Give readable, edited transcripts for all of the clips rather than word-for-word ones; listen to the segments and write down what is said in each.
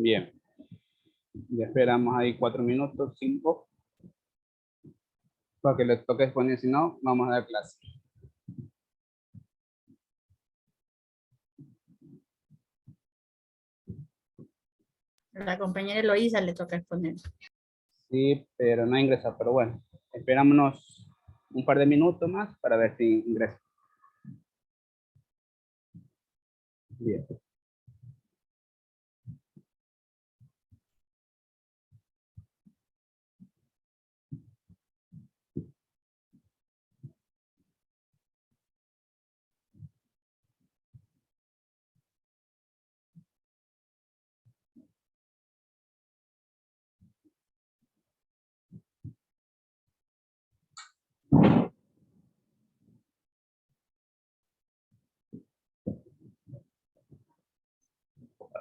Bien. Ya esperamos ahí 4 minutos, 5, para que les toque exponer, si no, vamos a dar clase. La compañera Eloísa le toca exponer. Sí, pero no ingresa, pero bueno, esperámonos un par de minutos más para ver si ingresa. Bien.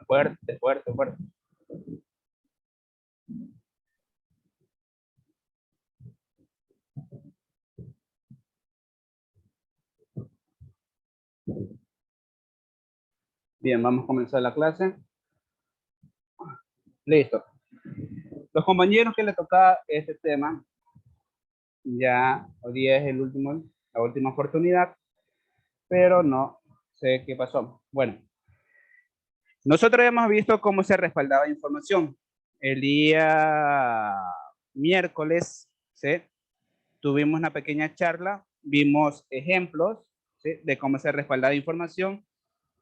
Fuerte, fuerte, fuerte. Bien, vamos a comenzar la clase. Listo. Los compañeros que les toca este tema, ya hoy día es la última oportunidad, pero no sé qué pasó. Bueno, nosotros hemos visto cómo se respaldaba información. El día miércoles, ¿sí? Tuvimos una pequeña charla, vimos ejemplos, ¿sí? De cómo se respaldaba información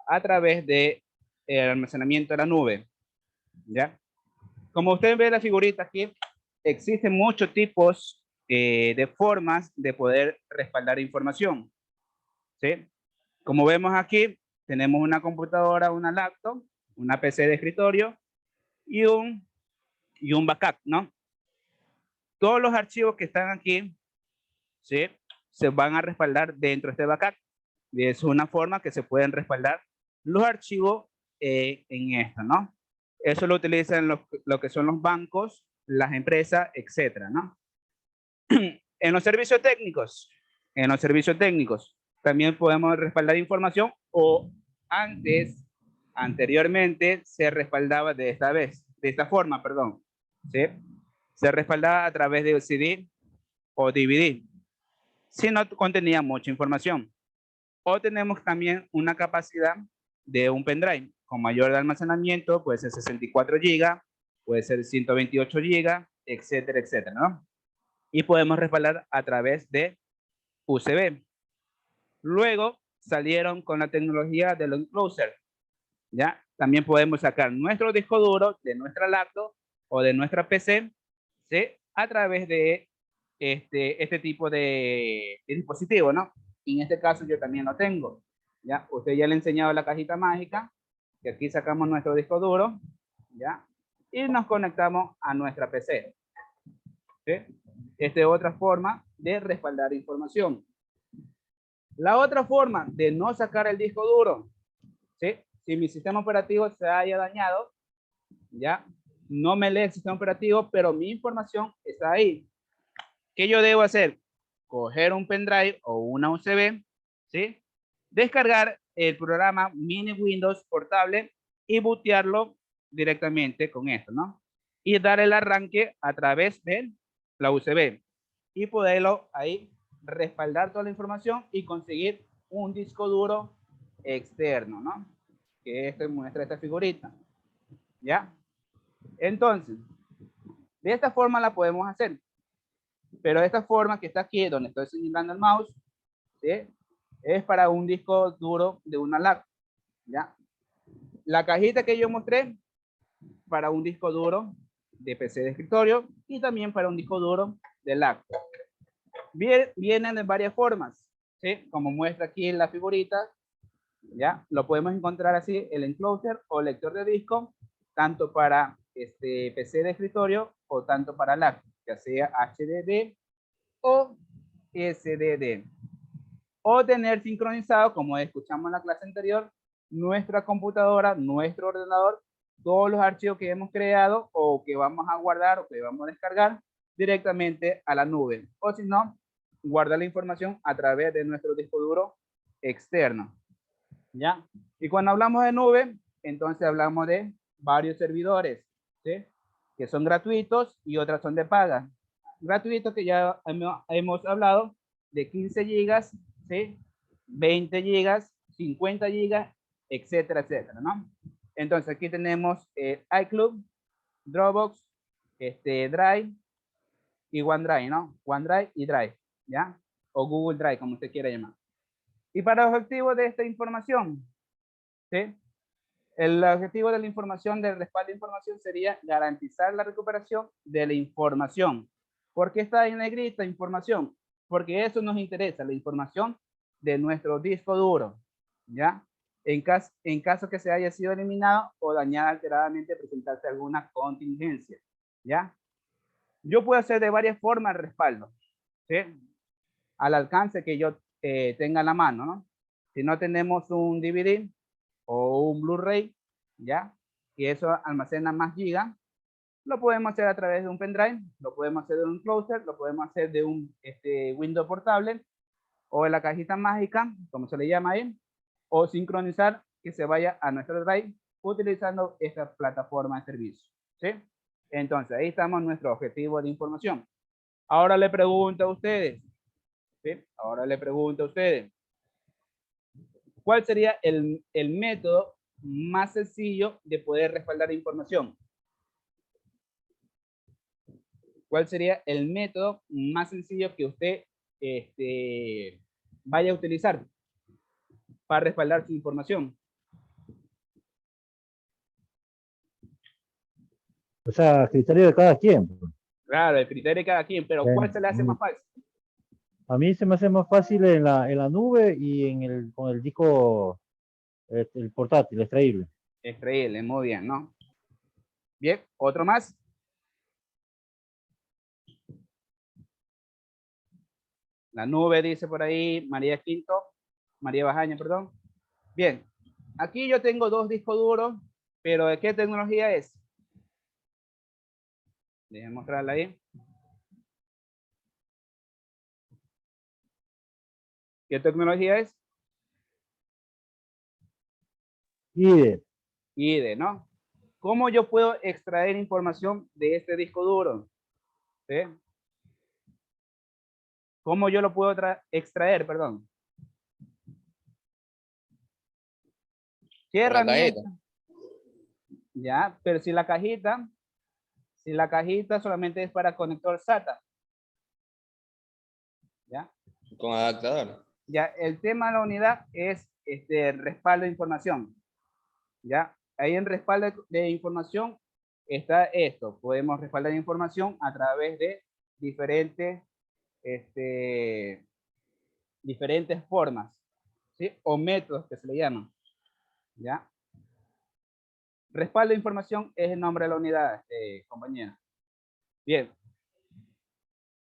a través de el almacenamiento de la nube, ¿ya? Como ustedes ven la figurita aquí, existen muchos tipos de formas de poder respaldar información, ¿sí? Como vemos aquí, tenemos una computadora, una laptop, una PC de escritorio y un backup, ¿no? Todos los archivos que están aquí, ¿sí? Se van a respaldar dentro de este backup. Y es una forma que se pueden respaldar los archivos en esto, ¿no? Eso lo utilizan lo que son los bancos, las empresas, etcétera, ¿no? En los servicios técnicos, también podemos respaldar información o anteriormente se respaldaba de esta forma, perdón, ¿sí? Se respaldaba a través de CD o DVD, si no contenía mucha información. O tenemos también una capacidad de un pendrive con mayor almacenamiento, puede ser 64 GB, puede ser 128 GB, etcétera, etcétera, ¿no? Y podemos respaldar a través de USB. Luego salieron con la tecnología de los enclosures, ¿ya? También podemos sacar nuestro disco duro de nuestra laptop o de nuestra PC, ¿sí? A través de este tipo de dispositivo, ¿no? Y en este caso yo también lo tengo, ¿ya? Usted ya le he enseñado la cajita mágica, que aquí sacamos nuestro disco duro, ¿ya? Y nos conectamos a nuestra PC, ¿sí? Esta es otra forma de respaldar información. La otra forma de no sacar el disco duro, ¿sí? Si mi sistema operativo se haya dañado, ya no me lee el sistema operativo, pero mi información está ahí. ¿Qué yo debo hacer? Coger un pendrive o una USB, ¿sí? Descargar el programa Mini Windows Portable y bootearlo directamente con esto, ¿no? Y dar el arranque a través de la USB y poderlo ahí respaldar toda la información y conseguir un disco duro externo, ¿no? Que esto muestra esta figurita, ¿ya? Entonces, de esta forma la podemos hacer. Pero de esta forma que está aquí, donde estoy señalando el mouse, ¿sí? Es para un disco duro de una laptop, ¿ya? La cajita que yo mostré, para un disco duro de PC de escritorio y también para un disco duro de laptop. Vienen de varias formas, ¿sí? Como muestra aquí en la figurita, ¿ya? Lo podemos encontrar así, el enclosure o lector de disco, tanto para PC de escritorio o tanto para laptop, ya sea HDD o SDD. O tener sincronizado, como escuchamos en la clase anterior, nuestra computadora, nuestro ordenador, todos los archivos que hemos creado o que vamos a guardar o que vamos a descargar directamente a la nube. O si no, guardar la información a través de nuestro disco duro externo, ¿ya? Y cuando hablamos de nube, entonces hablamos de varios servidores, ¿sí? Que son gratuitos y otras son de paga. Gratuitos que ya hemos hablado de 15 gigas, ¿sí? 20 gigas, 50 gigas, etcétera, etcétera, ¿no? Entonces aquí tenemos iCloud, Dropbox, Drive y OneDrive, ¿no? OneDrive y Drive, ¿ya? O Google Drive, como usted quiera llamar. Y para el objetivo de esta información, ¿sí? El objetivo de la información, del respaldo de información, sería garantizar la recuperación de la información. ¿Por qué está en negrita información? Porque eso nos interesa, la información de nuestro disco duro, ¿ya? En caso que se haya sido eliminado o dañada alteradamente, presentarse alguna contingencia, ¿ya? Yo puedo hacer de varias formas el respaldo, ¿sí? Al alcance que yo tenga en la mano, ¿no? Si no tenemos un DVD o un Blu-ray, ¿ya? Y eso almacena más gigas, lo podemos hacer a través de un pendrive, lo podemos hacer de un closer, lo podemos hacer de un Windows portable o de la cajita mágica, como se le llama ahí, o sincronizar que se vaya a nuestro drive utilizando esta plataforma de servicio, ¿sí? Entonces, ahí estamos nuestro objetivo de información. Ahora le pregunto a ustedes, ¿sí? Ahora le pregunto a ustedes, ¿cuál sería el método más sencillo de poder respaldar información? ¿Cuál sería el método más sencillo que usted vaya a utilizar para respaldar su información? O sea, criterio de cada quien. Claro, el criterio de cada quien, pero ¿cuál se le hace más fácil? A mí se me hace más fácil en la nube y con el disco, el portátil, extraíble. Extraíble, muy bien, ¿no? Bien, ¿otro más? La nube dice por ahí María Bajaña, perdón. Bien, aquí yo tengo dos discos duros, pero ¿de qué tecnología es? Déjenme mostrarla ahí. ¿Qué tecnología es? IDE, ¿no? ¿Cómo yo puedo extraer información de este disco duro? ¿Sí? ¿Cómo yo lo puedo extraer, perdón? ¿Qué herramienta? Ya, pero si la cajita solamente es para conector SATA. ¿Ya? Con adaptador. Ya, el tema de la unidad es respaldo de información. ¿Ya? Ahí en respaldo de información está esto. Podemos respaldar información a través de diferentes, diferentes formas, ¿sí? O métodos que se le llaman. ¿Ya? Respaldo de información es el nombre de la unidad, compañera. Bien.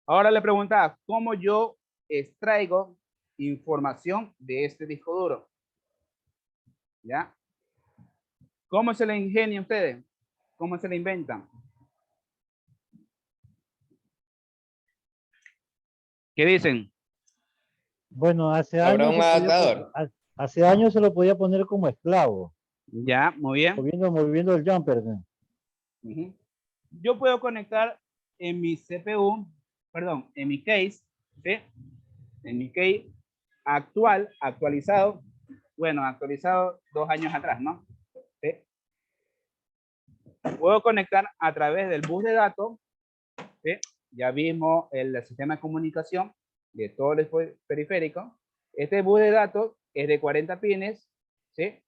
Ahora le preguntaba, ¿cómo yo extraigo información de este disco duro? ¿Ya? ¿Cómo se le ingenia a ustedes? ¿Cómo se le inventan? ¿Qué dicen? Bueno, Habrá un adaptador. hace años se lo podía poner como esclavo, Ya, muy bien. moviendo el jumper. Uh-huh. Yo puedo conectar en mi CPU, perdón, en mi case, ¿sí? En mi case actualizado, bueno, actualizado 2 años atrás, ¿no? ¿Sí? Puedo conectar a través del bus de datos, ¿sí? Ya vimos el sistema de comunicación de todo el periférico. Este bus de datos es de 40 pines, ¿sí?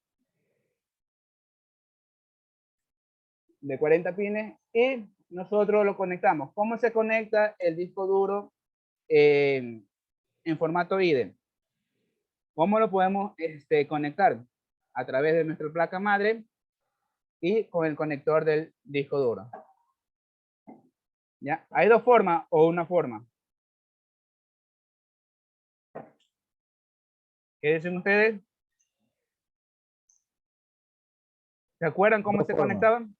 De 40 pines y nosotros lo conectamos. ¿Cómo se conecta el disco duro en formato IDE? ¿Cómo lo podemos conectar? A través de nuestra placa madre y con el conector del disco duro. ¿Ya? ¿Hay dos formas o una forma? ¿Qué dicen ustedes? ¿Se acuerdan cómo se conectaban?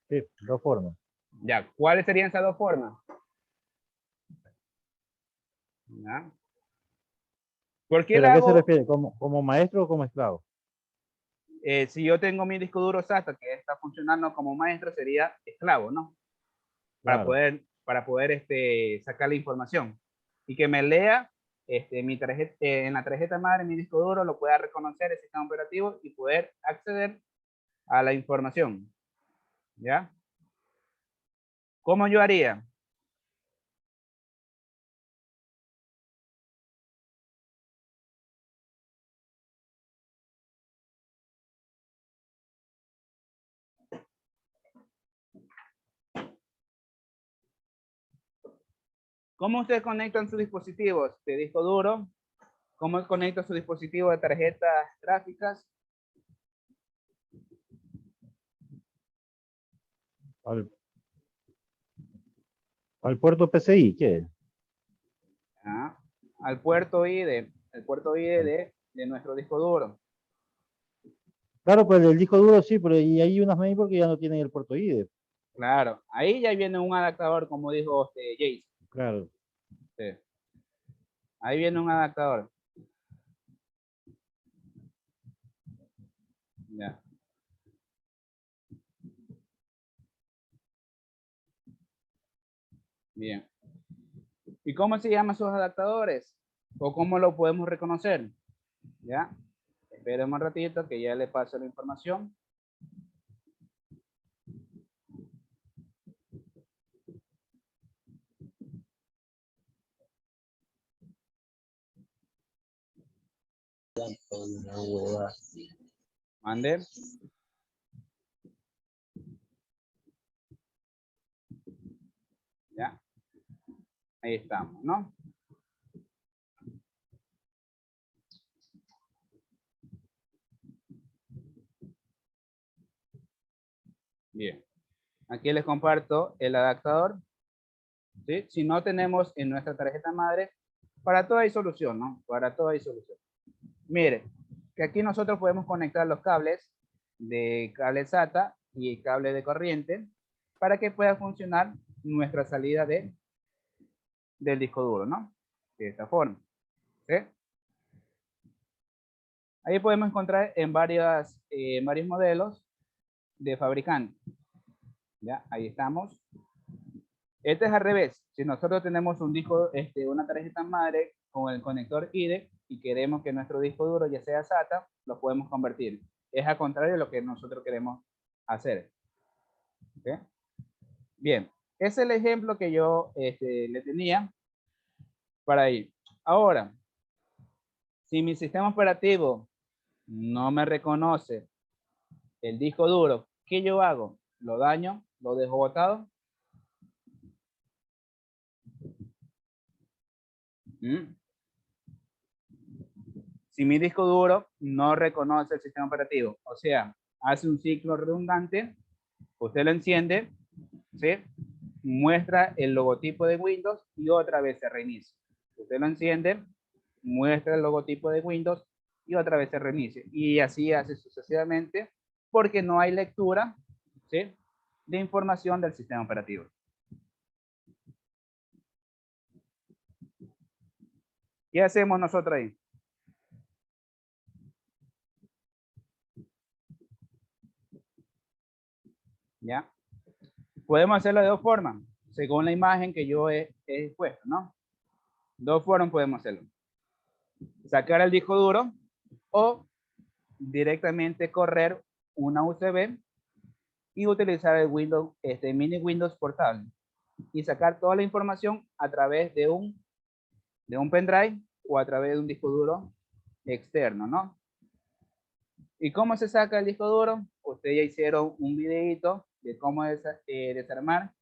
Sí, dos formas. Ya, ¿cuáles serían esas dos formas? ¿Ya? ¿Por qué ¿Pero la a qué se hago? refiere? ¿Como maestro o como esclavo? Si yo tengo mi disco duro SATA que está funcionando como maestro, sería esclavo, ¿no? Para Claro. poder sacar la información y que me lea mi tarjeta, en la tarjeta madre, mi disco duro, lo pueda reconocer el sistema operativo y poder acceder a la información. ¿Ya? ¿Cómo yo haría? ¿Cómo ustedes conectan sus dispositivos de disco duro? ¿Cómo conectan su dispositivo de tarjetas gráficas? Al, al puerto PCI, ¿qué? ¿Ah? Al puerto ID, el puerto ID de nuestro disco duro. Claro, pues el disco duro sí, pero y hay unas mail porque ya no tienen el puerto IDE. Claro, ahí ya viene un adaptador, como dijo Jason. Claro. Sí. Ahí viene un adaptador. Ya. Bien. ¿Y cómo se llaman sus adaptadores? ¿O cómo lo podemos reconocer? ¿Ya? Esperemos un ratito que ya le paso la información. Mande. ¿Ya? Ahí estamos, ¿no? Bien. Aquí les comparto el adaptador. ¿Sí? Si no tenemos en nuestra tarjeta madre, para todo hay solución, ¿no? Para todo hay solución. Mire, que aquí nosotros podemos conectar los cables de cable SATA y cable de corriente para que pueda funcionar nuestra salida del disco duro, ¿no? De esta forma. ¿Sí? Ahí podemos encontrar en varios modelos de fabricante. ¿Ya? Ahí estamos. Este es al revés. Si nosotros tenemos un disco, una tarjeta madre con el conector IDE y queremos que nuestro disco duro ya sea SATA, lo podemos convertir. Es al contrario de lo que nosotros queremos hacer. ¿Okay? Bien, ese es el ejemplo que yo le tenía para ir. Ahora, si mi sistema operativo no me reconoce el disco duro, ¿qué yo hago? ¿Lo daño? ¿Lo dejo botado? ¿Mm? Si mi disco duro no reconoce el sistema operativo, o sea, hace un ciclo redundante, usted lo enciende, ¿sí? Muestra el logotipo de Windows y otra vez se reinicia. Usted lo enciende, muestra el logotipo de Windows y otra vez se reinicia. Y así hace sucesivamente porque no hay lectura, ¿sí?, de información del sistema operativo. ¿Qué hacemos nosotros ahí? ¿Ya? Podemos hacerlo de dos formas, según la imagen que yo he puesto, ¿no? Dos formas podemos hacerlo. Sacar el disco duro o directamente correr una USB y utilizar el Windows, mini Windows portable y sacar toda la información a través de un pendrive o a través de un disco duro externo, ¿no? ¿Y cómo se saca el disco duro? Ustedes ya hicieron un videito de cómo desarmar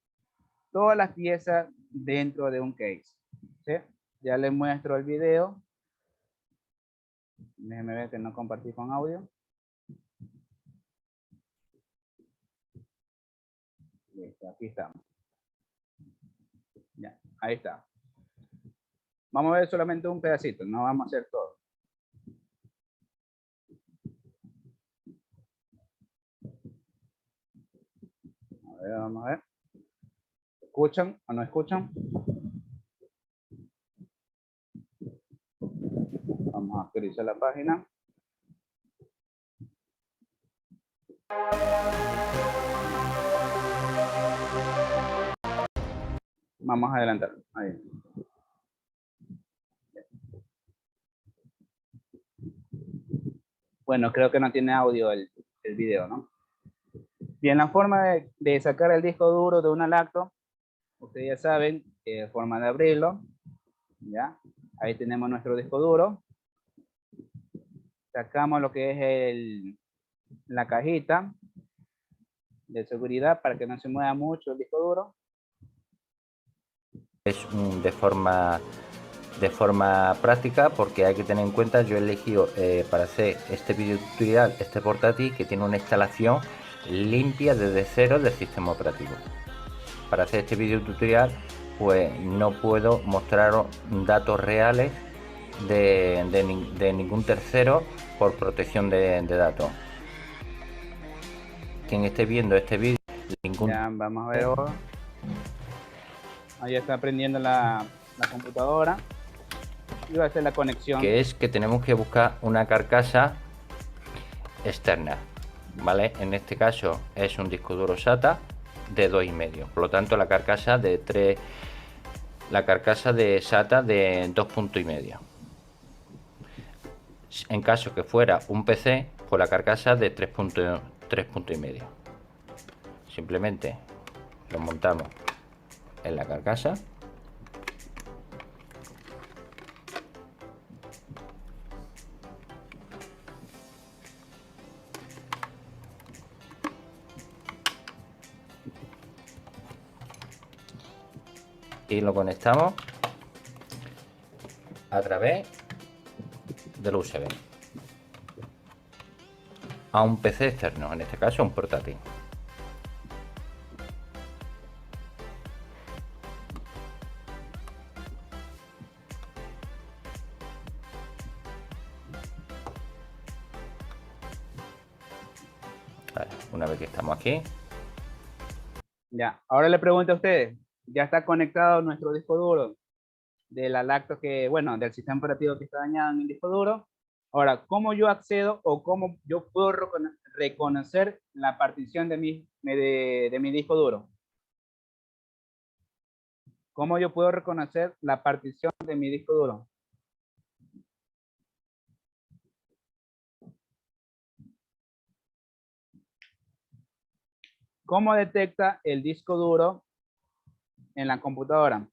todas las piezas dentro de un case, ¿sí? Ya les muestro el video. Déjenme ver que no compartí con audio. Listo, aquí estamos. Ya, ahí está. Vamos a ver solamente un pedacito, no vamos a hacer todo. A ver, vamos a ver. ¿Escuchan o no escuchan? Vamos a actualizar la página. Vamos a adelantar. Ahí. Bueno, creo que no tiene audio el video, ¿no? Bien, la forma de sacar el disco duro de una lacto, ustedes ya saben, forma de abrirlo, ¿ya? Ahí tenemos nuestro disco duro. Sacamos lo que es la cajita de seguridad para que no se mueva mucho el disco duro. Es de forma práctica, porque hay que tener en cuenta, yo he elegido para hacer este video tutorial este portátil que tiene una instalación limpia desde cero del sistema operativo. Para hacer este video tutorial pues no puedo mostraros datos reales de ningún tercero por protección de datos. Quien esté viendo este vídeo, Ya, vamos a ver ahora. Ahí está prendiendo la computadora y va a hacer la conexión. Que es que tenemos que buscar una carcasa externa, ¿vale? En este caso es un disco duro SATA de 2,5, por lo tanto la carcasa de SATA de 2,5. En caso que fuera un PC, pues la carcasa de 3,5. Simplemente lo montamos en la carcasa. Y lo conectamos a través del USB a un PC externo, en este caso un portátil. Vale, una vez que estamos aquí, Ya, ahora le pregunto a ustedes, ¿ya está conectado nuestro disco duro de la lacto bueno, del sistema operativo que está dañado en el disco duro? Ahora, ¿cómo yo accedo o cómo yo puedo reconocer la partición de mi disco duro? ¿Cómo yo puedo reconocer la partición de mi disco duro? ¿Cómo detecta el disco duro en la computadora?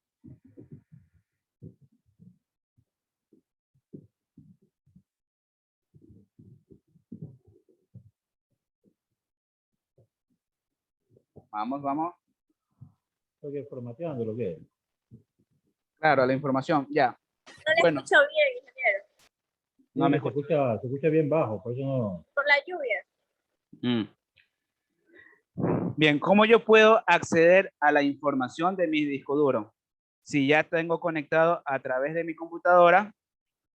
Vamos. Estoy formateando lo que es. Claro, la información, ya. No le Bueno. escucho bien, ingeniero. No me Se escucha bien bajo, por eso no. Por la lluvia. Bien, ¿cómo yo puedo acceder a la información de mi disco duro? Si ya tengo conectado a través de mi computadora,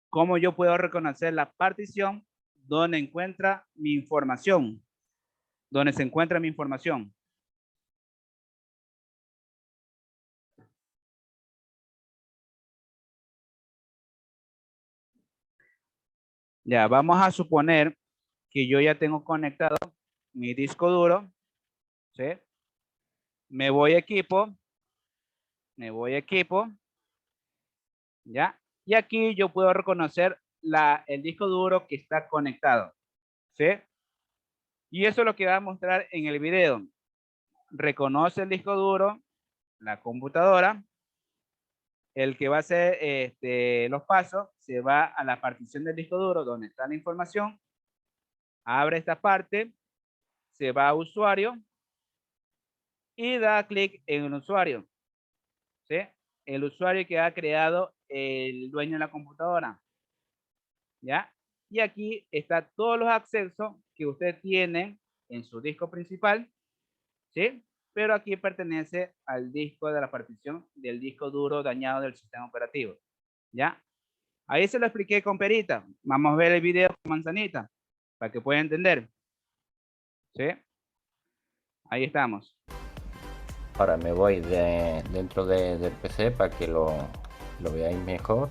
¿cómo yo puedo reconocer la partición donde encuentra mi información? ¿Dónde se encuentra mi información? Ya, vamos a suponer que yo ya tengo conectado mi disco duro, ¿sí? Me voy a equipo, ¿ya? Y aquí yo puedo reconocer el disco duro que está conectado, ¿sí? Y eso es lo que va a mostrar en el video. Reconoce el disco duro, la computadora, el que va a hacer los pasos, se va a la partición del disco duro donde está la información, abre esta parte, se va a usuario y da clic en el usuario, ¿sí? El usuario que ha creado el dueño de la computadora, ¿ya? Y aquí está todos los accesos que usted tiene en su disco principal, ¿sí? Pero aquí pertenece al disco de la partición del disco duro dañado del sistema operativo, ¿ya? Ahí se lo expliqué con perita. Vamos a ver el video con manzanita para que puedan entender, ¿sí? Ahí estamos. ahora me voy dentro del PC para que lo veáis mejor.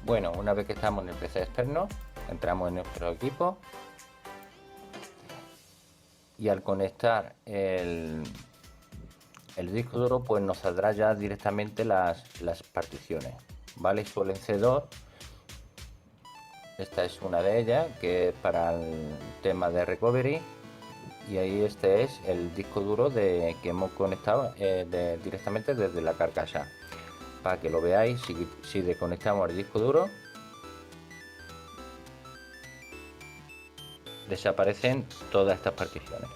Bueno, una vez que estamos en el PC externo, Entramos en nuestro equipo y al conectar el disco duro, pues nos saldrá ya directamente las particiones, ¿vale? Suelen ser dos. Esta es una de ellas, que es para el tema de recovery, y ahí este es el disco duro que hemos conectado directamente desde la carcasa. Para que lo veáis, si desconectamos el disco duro, desaparecen todas estas particiones.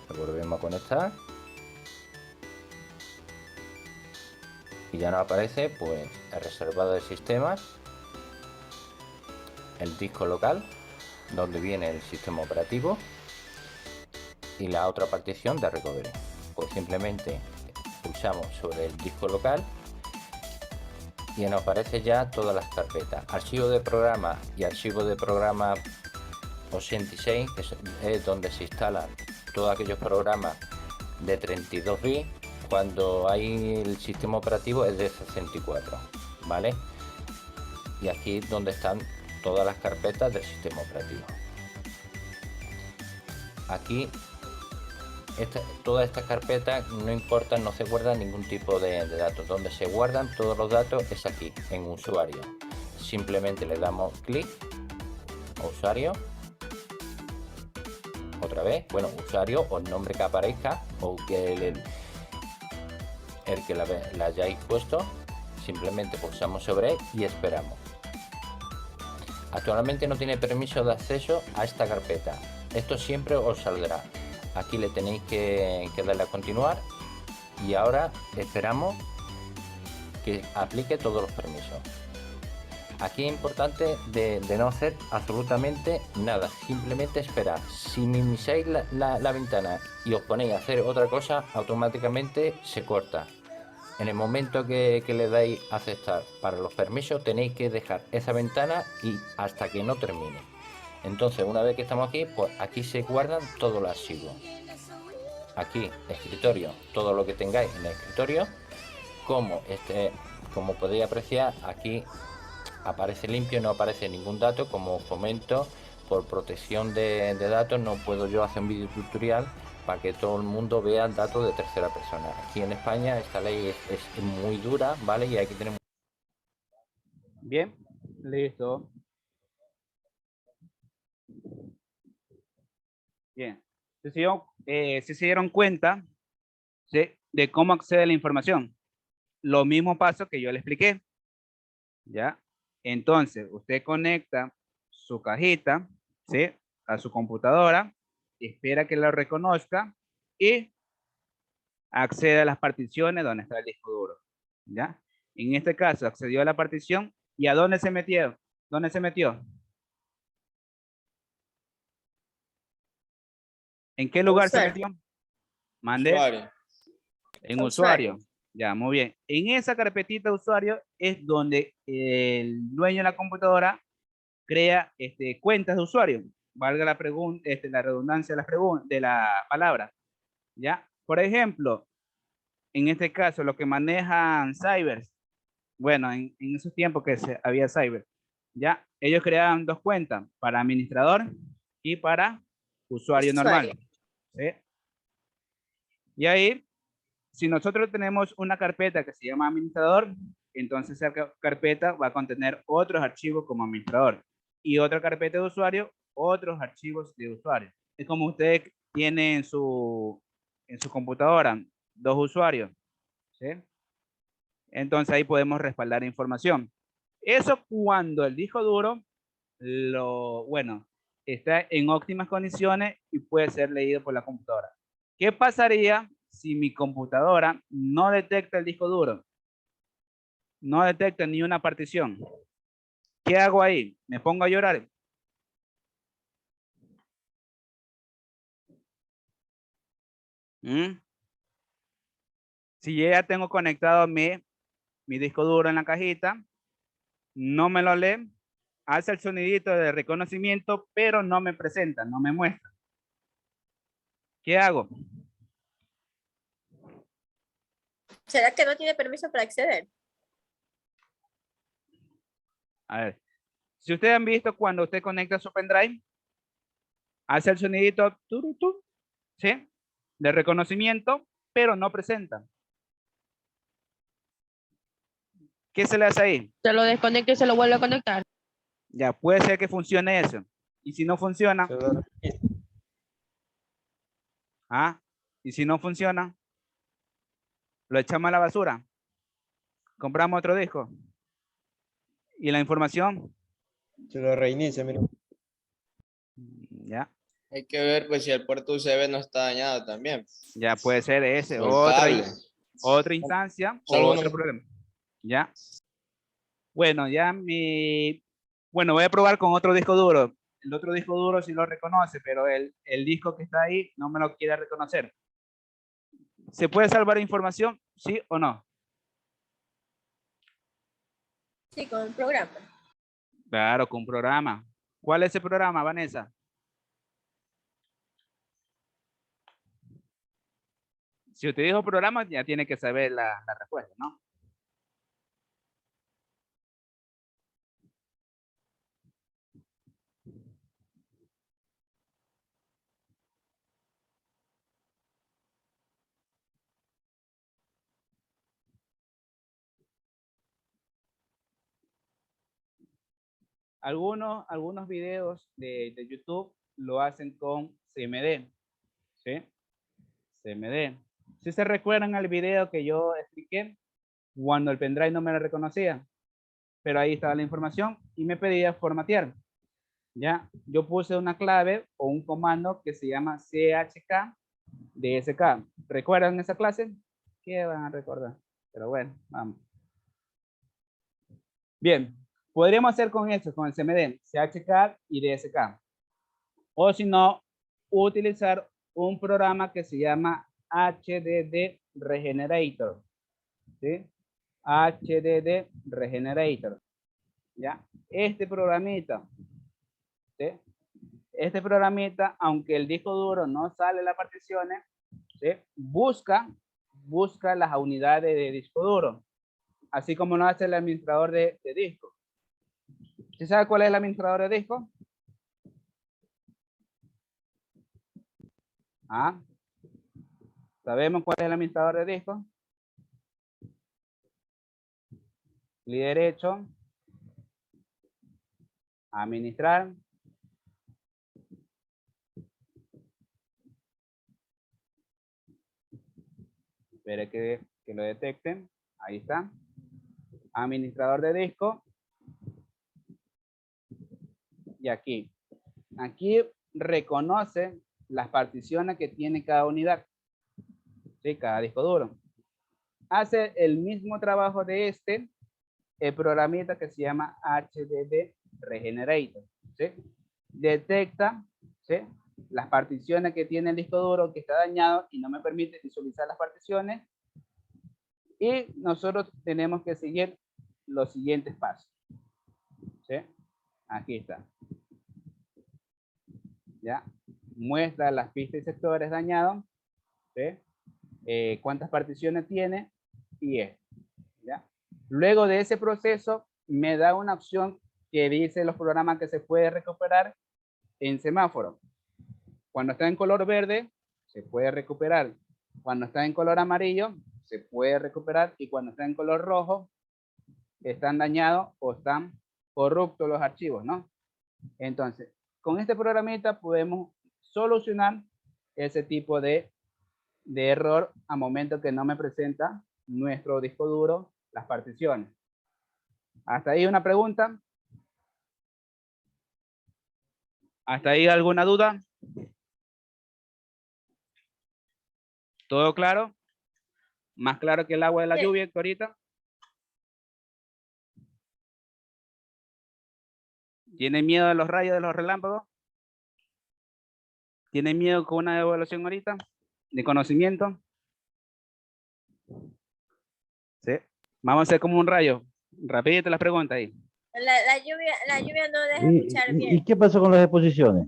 Lo volvemos a conectar y ya nos aparece pues el reservado de sistemas, el disco local donde viene el sistema operativo y la otra partición de recovery. Pues simplemente pulsamos sobre el disco local y nos aparece ya todas las carpetas, archivo de programa y archivo de programa 86, que es donde se instalan todos aquellos programas de 32 bits. Cuando hay el sistema operativo es de 64, ¿vale? Y aquí es donde están todas las carpetas del sistema operativo. Aquí todas estas carpetas no importan, no se guardan ningún tipo de datos. Donde se guardan todos los datos es aquí, en usuario. Simplemente le damos clic a usuario, otra vez, bueno, usuario o el nombre que aparezca o que el que la hayáis puesto. Simplemente pulsamos sobre él y esperamos. Actualmente no tiene permiso de acceso a esta carpeta. Esto siempre os saldrá. Aquí le tenéis que darle a continuar y ahora esperamos que aplique todos los permisos. Aquí es importante de no hacer absolutamente nada, simplemente esperar. Si minimizáis la ventana y os ponéis a hacer otra cosa, automáticamente se corta. En el momento que le dais a aceptar para los permisos, tenéis que dejar esa ventana y hasta que no termine. Entonces, una vez que estamos aquí, pues aquí se guardan todos los archivos. Aquí, escritorio, todo lo que tengáis en el escritorio. Como podéis apreciar, aquí aparece limpio, no aparece ningún dato. Como comento, por protección de datos no puedo yo hacer un vídeo tutorial para que todo el mundo vea datos de tercera persona. Aquí en España esta ley es muy dura, ¿vale? Y hay que tener... Bien, listo. Bien. Si se dieron cuenta, ¿sí?, de cómo accede a la información. Lo mismo paso que yo le expliqué. ¿Ya? Entonces, usted conecta su cajita, ¿sí?, a su computadora, espera que la reconozca y accede a las particiones donde está el disco duro. ¿Ya? En este caso, accedió a la partición. ¿Y a dónde se metió? ¿Dónde se metió? ¿En qué lugar se metió? Mande. Usuario. En usuario. Ya, muy bien. En esa carpetita de usuario es donde el dueño de la computadora crea cuentas de usuario. Valga la pregunta, la redundancia de la palabra. ¿Ya? Por ejemplo, en este caso, lo que manejan Cybers, bueno, en esos tiempos que había Cyber, ¿ya? Ellos creaban dos cuentas, para administrador y para usuario normal. ¿Sí? Y ahí, si nosotros tenemos una carpeta que se llama administrador, entonces esa carpeta va a contener otros archivos como administrador y otra carpeta de usuario, otros archivos de usuario. Es como usted tiene en su computadora dos usuarios, ¿sí? Entonces ahí podemos respaldar información. Eso cuando el disco duro está en óptimas condiciones y puede ser leído por la computadora. ¿Qué pasaría si mi computadora no detecta el disco duro? No detecta ni una partición. ¿Qué hago ahí? ¿Me pongo a llorar? Si yo ya tengo conectado mi disco duro en la cajita, no me lo lee, hace el sonidito de reconocimiento, pero no me presenta, no me muestra. ¿Qué hago? ¿Será que no tiene permiso para acceder? A ver, Si ustedes han visto cuando usted conecta su pendrive, hace el sonidito turutú, ¿sí? De reconocimiento, pero no presenta. ¿Qué se le hace ahí? Se lo desconecta y se lo vuelve a conectar. Ya, puede ser que funcione eso. Y si no funciona, y si no funciona, lo echamos a la basura. Compramos otro disco. Y la información, Se lo reinicia, mira. ya, Hay que ver pues si el puerto USB no está dañado también. ya puede ser ese, O el cable. otra instancia, Solo otro uno. problema. Ya. Bueno, bueno, voy a probar con otro disco duro. El otro disco duro sí lo reconoce, pero el disco que está ahí no me lo quiere reconocer. ¿Se puede salvar información? ¿Sí o no? Sí, con el programa. Claro, con un programa. ¿Cuál es ese programa, Vanessa? Si usted dijo programa, ya tiene que saber la respuesta, ¿no? Algunos videos de YouTube lo hacen con CMD, ¿sí? CMD. Si se recuerdan al video que yo expliqué, cuando el pendrive no me lo reconocía, pero ahí estaba la información y me pedía formatear. Ya, yo puse una clave o un comando que se llama chk dsk. ¿Recuerdan esa clase? ¿Qué van a recordar? Pero bueno, vamos. Bien, podríamos hacer con eso, con el CMD, chk y dsk. O si no, utilizar un programa que se llama HDD Regenerator. ¿Sí? HDD Regenerator. ¿Ya? Este programita, ¿sí? Este programita, aunque el disco duro no sale las particiones, ¿sí? Busca las unidades de disco duro, así como lo hace el administrador de disco. ¿Sí sabe cuál es el administrador de disco? ¿Sabemos cuál es el administrador de disco? Clic derecho, administrar. Espere que lo detecten. Ahí está. Administrador de disco. Y aquí reconoce las particiones que tiene cada unidad. ¿Sí? Cada disco duro. Hace el mismo trabajo de el programita que se llama HDD Regenerator. ¿Sí? Detecta, ¿sí? Las particiones que tiene el disco duro que está dañado y no me permite visualizar las particiones. Y nosotros tenemos que seguir los siguientes pasos. ¿Sí? Aquí está. ¿Ya? Muestra las pistas y sectores dañados. ¿Sí? Cuántas particiones tiene y esto. ¿Ya? Luego de ese proceso me da una opción que dice los programas que se puede recuperar en semáforo. Cuando está en color verde, se puede recuperar. Cuando está en color amarillo, se puede recuperar. Y cuando está en color rojo, están dañados o están corruptos los archivos, ¿no? Entonces, con este programita podemos solucionar ese tipo de error a momento que no me presenta nuestro disco duro las particiones. ¿Hasta ahí una pregunta? ¿Hasta ahí alguna duda? ¿Todo claro? ¿Más claro que el agua de la lluvia, ahorita? ¿Tiene miedo de los rayos de los relámpagos? ¿Tiene miedo con una evaluación ahorita? ¿De conocimiento? Sí. Vamos a hacer como un rayo. Rapidito las preguntas ahí. La lluvia no deja escuchar bien. ¿Y qué pasó con las exposiciones?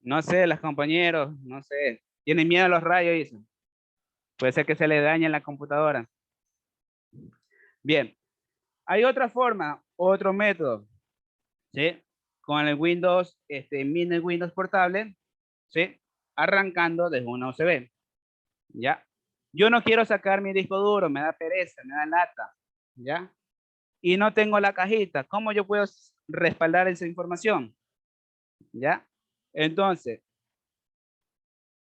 No sé, las compañeros, no sé. ¿Tienen miedo a los rayos? Dicen. Puede ser que se le dañe la computadora. Bien. Hay otra forma, otro método. ¿sí? Con el Windows, mini Windows portable, ¿sí? Arrancando desde una USB, ¿ya? Yo no quiero sacar mi disco duro, me da pereza, me da lata, ¿ya? Y no tengo la cajita, ¿cómo yo puedo respaldar esa información? ¿Ya? Entonces,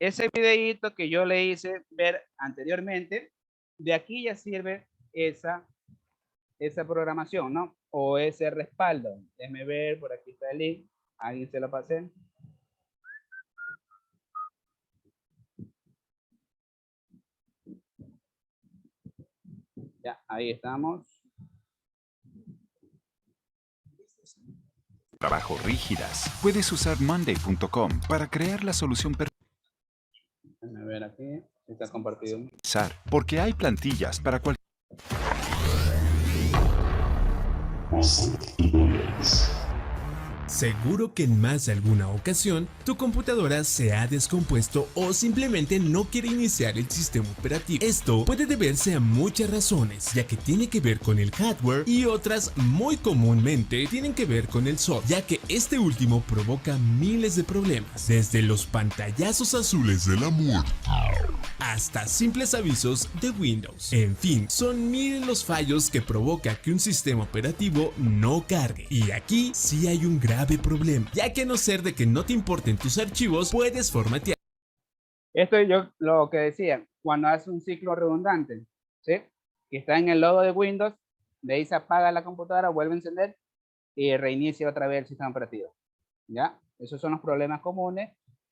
ese videíto que yo le hice ver anteriormente, de aquí ya sirve esa programación, ¿no? O ese respaldo. Déjeme ver, por aquí está el link. Alguien se lo pasé. Ya, ahí estamos. Trabajo rígidas. Puedes usar Monday.com para crear la solución Déjame ver aquí. Está compartido. perfecta, porque hay plantillas para cualquier. Seguro que en más de alguna ocasión tu computadora se ha descompuesto o simplemente no quiere iniciar el sistema operativo. Esto puede deberse a muchas razones, ya que tiene que ver con el hardware y otras muy comúnmente tienen que ver con el software, ya que este último provoca miles de problemas, desde los pantallazos azules de la muerte hasta simples avisos de Windows. En fin, son miles los fallos que provoca que un sistema operativo no cargue. Y aquí sí hay un grave problema, ya que a no ser de que no te importen tus archivos, puedes formatear. Esto es yo lo que decía, cuando hace un ciclo redundante, ¿sí? Que está en el logo de Windows, de ahí se apaga la computadora, vuelve a encender y reinicia otra vez el sistema operativo, ¿ya? Esos son los problemas comunes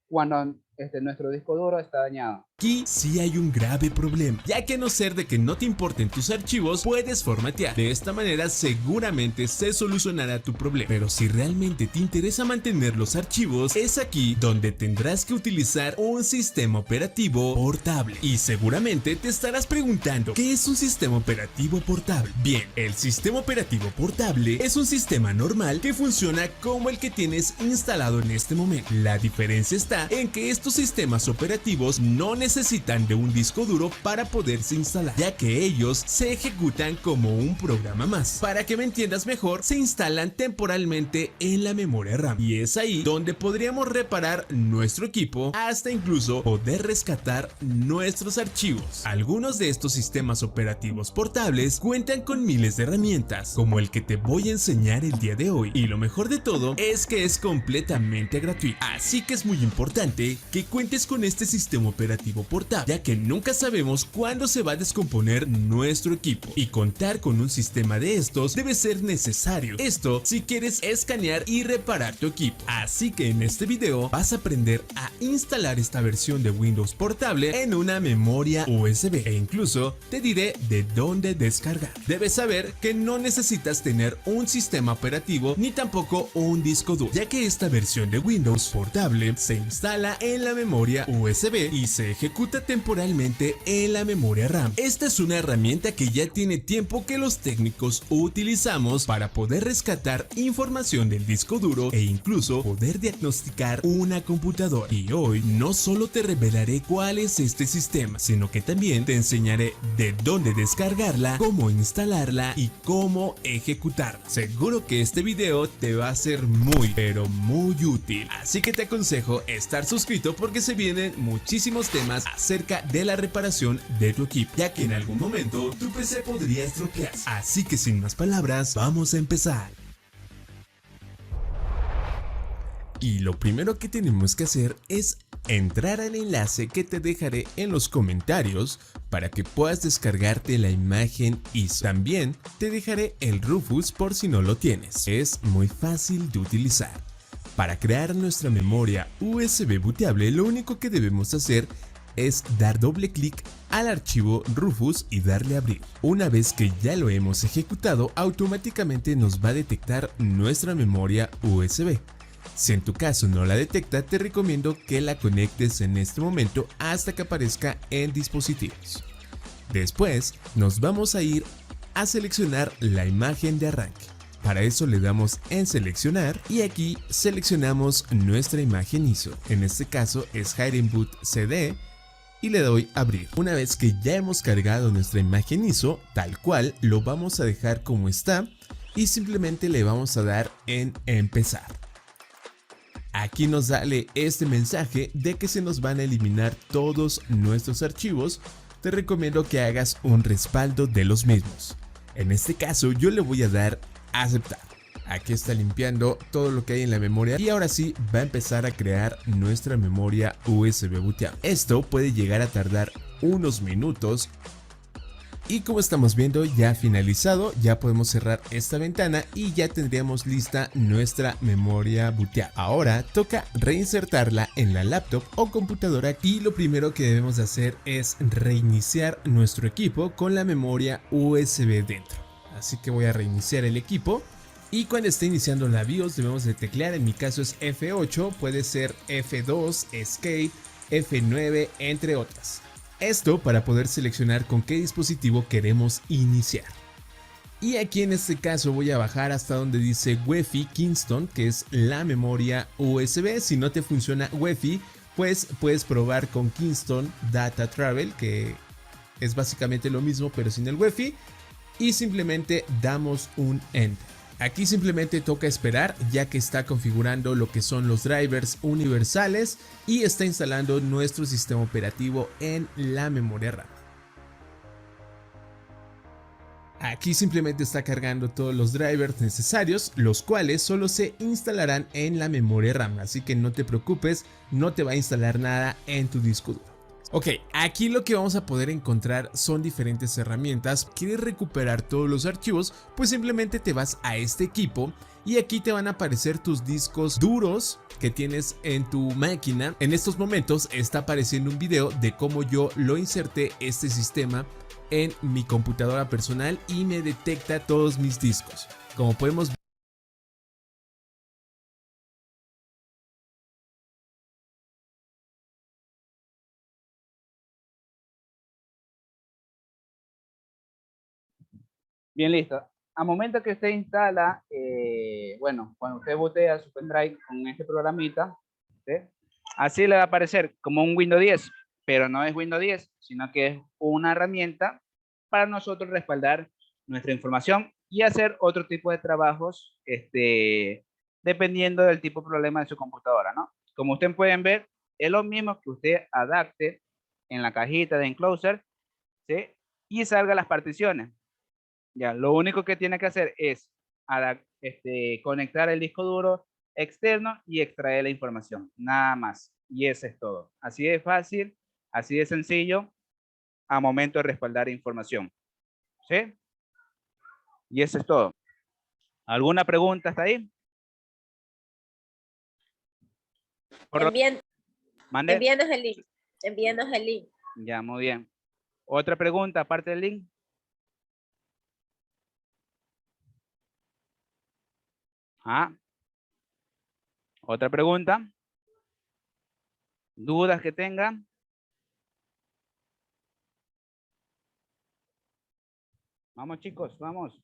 cuando nuestro disco duro está dañado. Aquí sí hay un grave problema, ya que a no ser de que no te importen tus archivos, puedes formatear. De esta manera seguramente se solucionará tu problema. Pero si realmente te interesa mantener los archivos, es aquí donde tendrás que utilizar un sistema operativo portable. Y seguramente te estarás preguntando, ¿qué es un sistema operativo portable? Bien, el sistema operativo portable es un sistema normal que funciona como el que tienes instalado en este momento. La diferencia está en que estos sistemas operativos no necesitan de un disco duro para poderse instalar, ya que ellos se ejecutan como un programa más. Para que me entiendas mejor, se instalan temporalmente en la memoria RAM, y es ahí donde podríamos reparar nuestro equipo, hasta incluso poder rescatar nuestros archivos. Algunos de estos sistemas operativos portables cuentan con miles de herramientas, como el que te voy a enseñar el día de hoy, y lo mejor de todo es que es completamente gratuito. Así que es muy importante que cuentes con este sistema operativo portable, ya que nunca sabemos cuándo se va a descomponer nuestro equipo, y contar con un sistema de estos debe ser necesario. Esto si quieres escanear y reparar tu equipo. Así que en este video vas a aprender a instalar esta versión de Windows portable en una memoria USB, e incluso te diré de dónde descargar. Debes saber que no necesitas tener un sistema operativo ni tampoco un disco duro, ya que esta versión de Windows portable se instala en la memoria USB y se ejecuta temporalmente en la memoria RAM. Esta es una herramienta que ya tiene tiempo que los técnicos utilizamos para poder rescatar información del disco duro e incluso poder diagnosticar una computadora. Y hoy no solo te revelaré cuál es este sistema, sino que también te enseñaré de dónde descargarla, cómo instalarla y cómo ejecutarla. Seguro que este video te va a ser muy, pero muy útil. Así que te aconsejo estar suscrito porque se vienen muchísimos temas acerca de la reparación de tu equipo, ya que en algún momento tu PC podría estropearse. Así que sin más palabras, vamos a empezar. Y lo primero que tenemos que hacer es entrar al enlace que te dejaré en los comentarios para que puedas descargarte la imagen ISO. También te dejaré el Rufus por si no lo tienes. Es muy fácil de utilizar. Para crear nuestra memoria USB booteable, lo único que debemos hacer es dar doble clic al archivo Rufus y darle a abrir. Una vez que ya lo hemos ejecutado, automáticamente nos va a detectar nuestra memoria USB. Si en tu caso no la detecta, te recomiendo que la conectes en este momento hasta que aparezca en dispositivos. Después nos vamos a ir a seleccionar la imagen de arranque. Para eso le damos en seleccionar y aquí seleccionamos nuestra imagen ISO. En este caso es Hidden Boot CD y le doy abrir. Una vez que ya hemos cargado nuestra imagen ISO, tal cual lo vamos a dejar como está y simplemente le vamos a dar en empezar. Aquí nos sale este mensaje de que se nos van a eliminar todos nuestros archivos. Te recomiendo que hagas un respaldo de los mismos. En este caso yo le voy a dar a aceptar. Aquí está limpiando todo lo que hay en la memoria y ahora sí va a empezar a crear nuestra memoria USB booteable. Esto puede llegar a tardar unos minutos. Y como estamos viendo, ya ha finalizado, ya podemos cerrar esta ventana y ya tendríamos lista nuestra memoria booteable. Ahora toca reinsertarla en la laptop o computadora y lo primero que debemos de hacer es reiniciar nuestro equipo con la memoria USB dentro. Así que voy a reiniciar el equipo y cuando esté iniciando la BIOS debemos de teclear, en mi caso es F8, puede ser F2, Escape, F9, entre otras. Esto para poder seleccionar con qué dispositivo queremos iniciar. Y aquí en este caso voy a bajar hasta donde dice UEFI Kingston, que es la memoria USB. Si no te funciona UEFI, pues puedes probar con Kingston Data Travel, que es básicamente lo mismo pero sin el UEFI. Y simplemente damos un Enter. Aquí simplemente toca esperar, ya que está configurando lo que son los drivers universales y está instalando nuestro sistema operativo en la memoria RAM. Aquí simplemente está cargando todos los drivers necesarios, los cuales solo se instalarán en la memoria RAM, así que no te preocupes, no te va a instalar nada en tu disco duro. Ok, aquí lo que vamos a poder encontrar son diferentes herramientas. ¿Quieres recuperar todos los archivos? Pues simplemente te vas a este equipo y aquí te van a aparecer tus discos duros que tienes en tu máquina. En estos momentos está apareciendo un video de cómo yo lo inserté este sistema en mi computadora personal y me detecta todos mis discos. Como podemos ver, Bien, listo. A momento que usted instala, bueno, cuando usted bootea su pendrive con este programita, ¿sí? Así le va a aparecer como un Windows 10, pero no es Windows 10, sino que es una herramienta para nosotros respaldar nuestra información y hacer otro tipo de trabajos, dependiendo del tipo de problema de su computadora, ¿no? Como ustedes pueden ver, es lo mismo que usted adapte en la cajita de Enclosure, ¿sí? Y salga las particiones. Ya, lo único que tiene que hacer es conectar el disco duro externo y extraer la información, nada más. Y eso es todo. Así de fácil, así de sencillo, a momento de respaldar información. ¿Sí? Y eso es todo. ¿Alguna pregunta hasta ahí? ¿Mande? Envíanos el link. Envíanos el link. Ya, muy bien. ¿Otra pregunta aparte del link? Ah. ¿Otra pregunta? ¿Dudas que tengan? Vamos, chicos, vamos.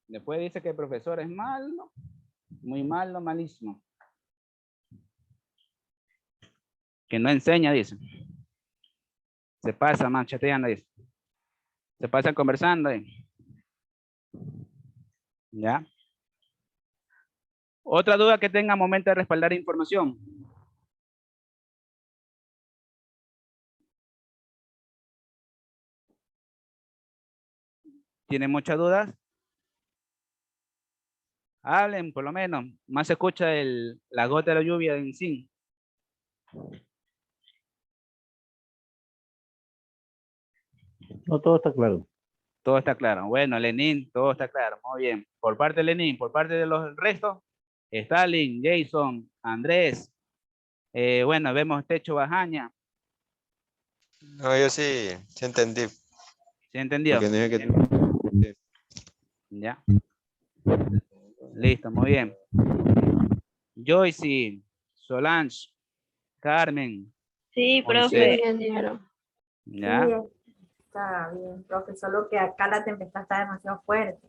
Después dice que el profesor es malo, muy malo, malísimo. Que no enseña, dice. Se pasa manchateando, dice. Se pasa conversando. ¿Ya? ¿Otra duda que tenga al momento de respaldar información? ¿Tiene muchas dudas? Hablen, por lo menos. Más se escucha la gota de la lluvia en sí. No, todo está claro. Todo está claro. Bueno, Lenin, todo está claro. Muy bien. Por parte de Lenin, por parte de los restos, Stalin, Jason, Andrés. Bueno, vemos Techo Bajaña. No, yo sí entendí. ¿Sí entendió? Porque no dije que... Ya. Listo, muy bien. Joyce, Solange, Carmen. Sí, Moisés. profe. Ya. Está bien, profe, solo que acá la tempestad está demasiado fuerte.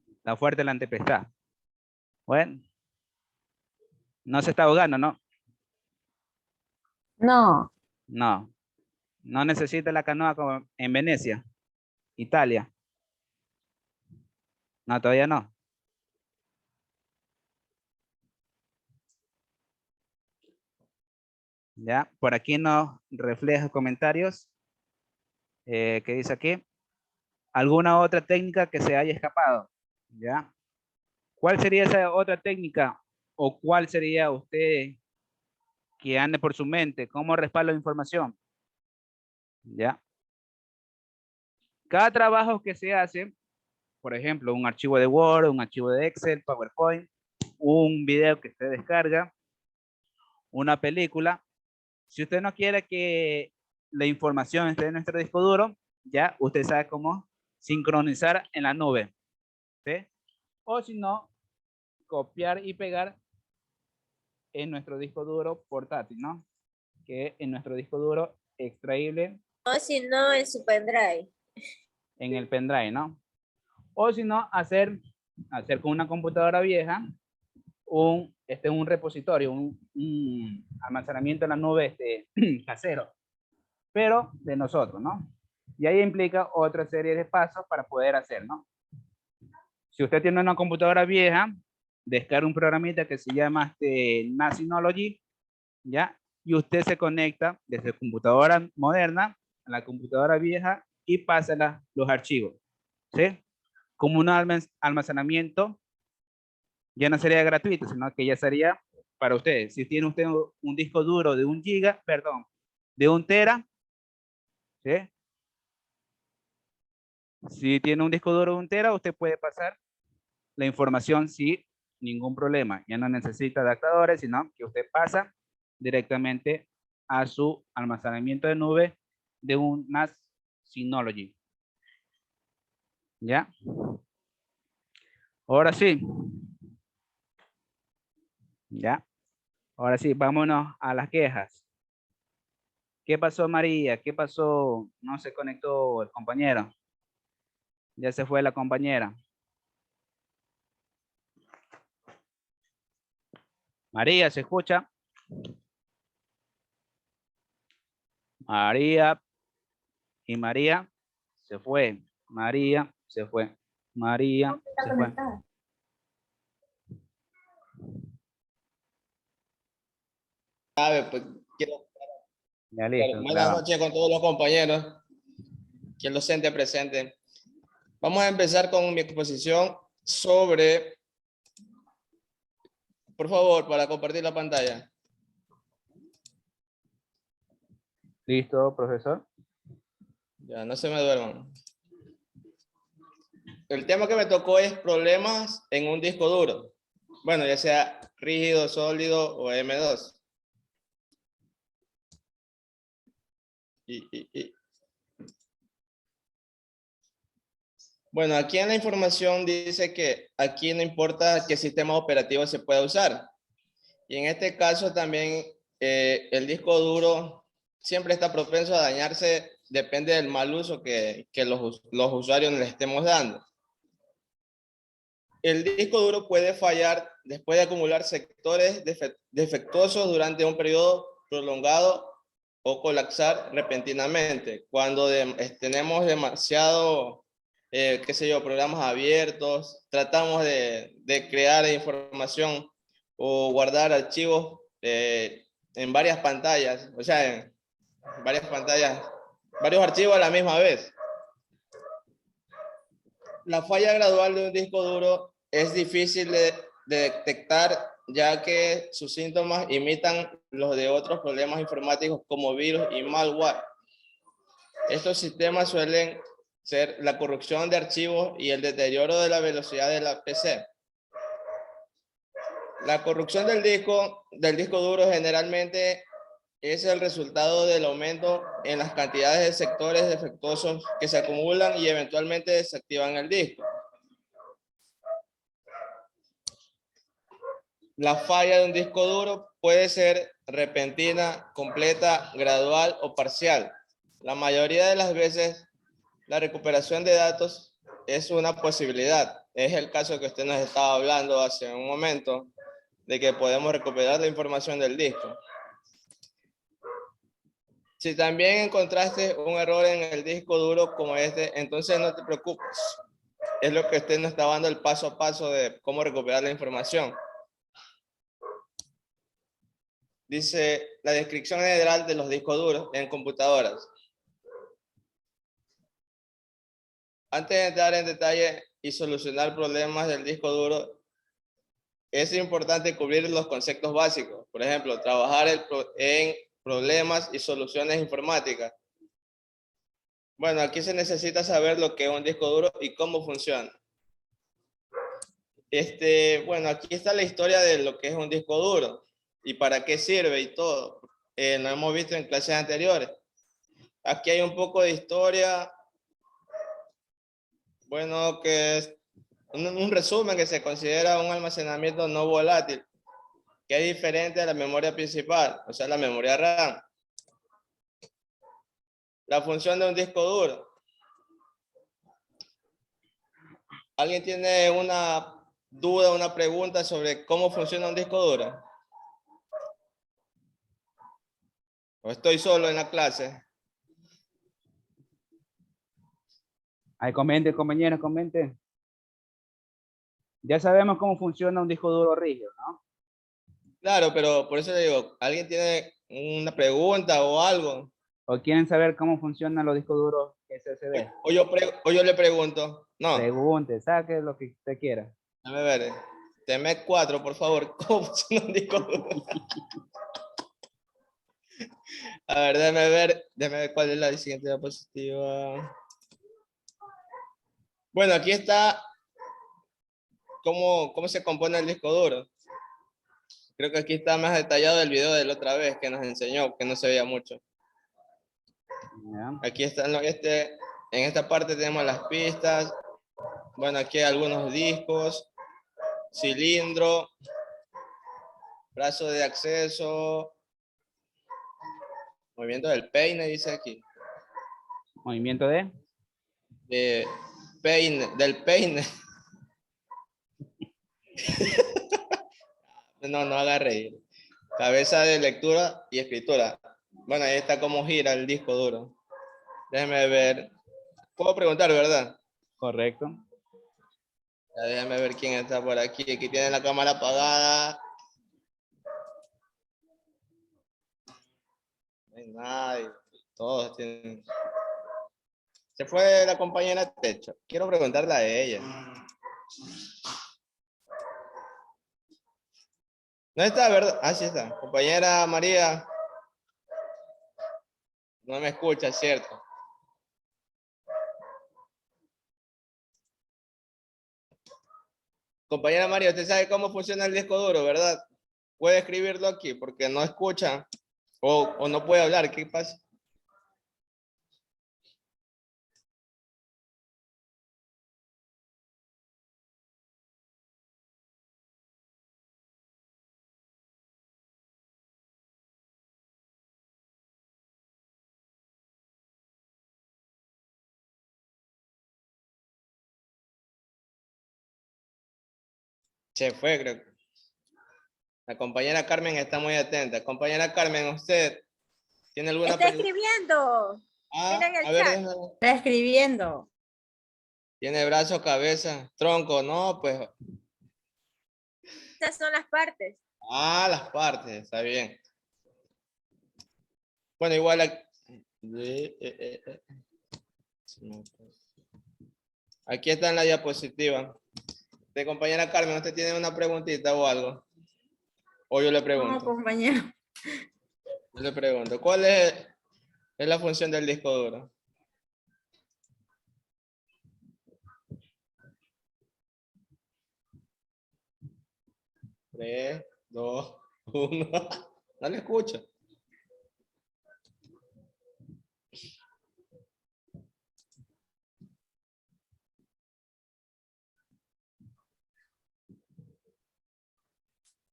Está fuerte la tempestad. Bueno. No se está ahogando, ¿no? No. No. No necesita la canoa como en Venecia, Italia. No, todavía no. Ya, por aquí nos refleja comentarios. ¿Qué dice aquí? ¿Alguna otra técnica que se haya escapado? ¿Ya? ¿Cuál sería esa otra técnica? ¿O cuál sería usted que ande por su mente? ¿Cómo respalda la información? ¿Ya? Cada trabajo que se hace, por ejemplo, un archivo de Word, un archivo de Excel, PowerPoint, un video que usted descarga, una película. Si usted no quiere que la información esté en nuestro disco duro, ya usted sabe cómo sincronizar en la nube, ¿sí? O si no, copiar y pegar en nuestro disco duro portátil, ¿no? Que en nuestro disco duro extraíble O si no, en su pendrive. en el pendrive, ¿no? O si no, hacer con una computadora vieja un repositorio, un almacenamiento en la nube casero, pero de nosotros, ¿no? Y ahí implica otra serie de pasos para poder hacer, ¿no? Si usted tiene una computadora vieja, descarga un programita que se llama Synology, ¿ya? Y usted se conecta desde la computadora moderna a la computadora vieja y pasa los archivos, ¿sí? Como un almacenamiento ya no sería gratuito, sino que ya sería para ustedes. Si tiene usted un disco duro de 1 giga, perdón, de 1 tera, ¿sí? Si tiene un disco duro de 1 tera, usted puede pasar la información sin ningún problema. Ya no necesita adaptadores, sino que usted pasa directamente a su almacenamiento de nube de un NAS Synology. ¿Ya? Ahora sí. ¿Ya? Ahora sí, vámonos a las quejas. ¿Qué pasó, María? ¿Qué pasó? No se conectó el compañero. Ya se fue la compañera. María, ¿se escucha? María y María se fue. María se fue. María Está se fue. conectada. Pues, quiero- Ya listo. buenas Grabamos. noches con todos los compañeros, quien docente presente. Vamos a empezar con mi exposición sobre, por favor, para compartir la pantalla. Listo, profesor. Ya, no se me duerman. El tema que me tocó es problemas en un disco duro. Bueno, ya sea rígido, sólido o M2. Bueno, aquí en la información dice que aquí no importa qué sistema operativo se pueda usar. Y en este caso también el disco duro siempre está propenso a dañarse, depende del mal uso que los usuarios le estemos dando. El disco duro puede fallar después de acumular sectores defectuosos durante un periodo prolongado o colapsar repentinamente. Cuando tenemos demasiado, qué sé yo, programas abiertos, tratamos de crear información o guardar archivos en varias pantallas, o sea, en varias pantallas, varios archivos a la misma vez. La falla gradual de un disco duro es difícil de detectar, ya que sus síntomas imitan los de otros problemas informáticos como virus y malware. Estos sistemas suelen ser la corrupción de archivos y el deterioro de la velocidad de la PC. La corrupción del disco duro generalmente es el resultado del aumento en las cantidades de sectores defectuosos que se acumulan y eventualmente desactivan el disco. La falla de un disco duro puede ser repentina, completa, gradual o parcial. La mayoría de las veces, la recuperación de datos es una posibilidad. Es el caso que usted nos estaba hablando hace un momento, de que podemos recuperar la información del disco. Si también encontraste un error en el disco duro como este, entonces no te preocupes. es lo que usted nos está dando el paso a paso de cómo recuperar la información. Dice la descripción general de los discos duros en computadoras. Antes de entrar en detalle y solucionar problemas del disco duro, es importante cubrir los conceptos básicos. Por ejemplo, trabajar en problemas y soluciones informáticas. Bueno, aquí se necesita saber lo que es un disco duro y cómo funciona. Bueno, aquí está la historia de lo que es un disco duro y para qué sirve y todo. Lo hemos visto en clases anteriores. Aquí hay un poco de historia. Bueno, que es un resumen que se considera un almacenamiento no volátil, que es diferente a la memoria principal, o sea, la memoria RAM. La función de un disco duro. ¿Alguien tiene una duda, una pregunta sobre cómo funciona un disco duro? ¿O estoy solo en la clase? Ahí comente, compañeros, comente. Ya sabemos cómo funciona un disco duro rígido, ¿no? Claro, pero por eso le digo, ¿alguien tiene una pregunta o algo? ¿O quieren saber cómo funcionan los discos duros SSD? O yo le pregunto. No, Pregunte, saque lo que usted quiera. déjame ver. Deme 4, por favor. ¿Cómo funciona un disco duro? A ver, déjame ver cuál es la siguiente diapositiva. Bueno, aquí está cómo se compone el disco duro. Creo que aquí está más detallado el video de la otra vez que nos enseñó, que no se veía mucho. Ya. Aquí está, en esta parte tenemos las pistas. Bueno, aquí hay algunos discos, cilindro, brazo de acceso, movimiento del peine, dice aquí. Movimiento de. Del peine. No haga reír. Cabeza de lectura y escritura. Bueno, ahí está cómo gira el disco duro. Déjeme ver. Puedo preguntar, ¿verdad? Correcto. Ya, déjame ver quién está por aquí. Aquí tiene la cámara apagada. No hay nadie. Todos tienen. Se fue la compañera Techo. Quiero preguntarle a ella. No está, ¿verdad? Ah, sí está. Compañera María. No me escucha, ¿cierto? Compañera María, usted sabe cómo funciona el disco duro, ¿verdad? Puede escribirlo aquí porque no escucha o no puede hablar. ¿Qué pasa? Se fue, creo. La compañera Carmen está muy atenta. Compañera Carmen, ¿usted tiene alguna Está pregunta? escribiendo. Ah, Mira en el a ver, chat. déjame- Está escribiendo. tiene brazo, cabeza, tronco, no, pues. Estas son las partes. Ah, las partes, está bien. Bueno, igual aquí está en la diapositiva. De compañera Carmen, ¿usted tiene una preguntita o algo? O yo le No, pregunto. compañero. Yo le pregunto, ¿cuál es la función del disco duro? Tres, dos, uno. No le escucho.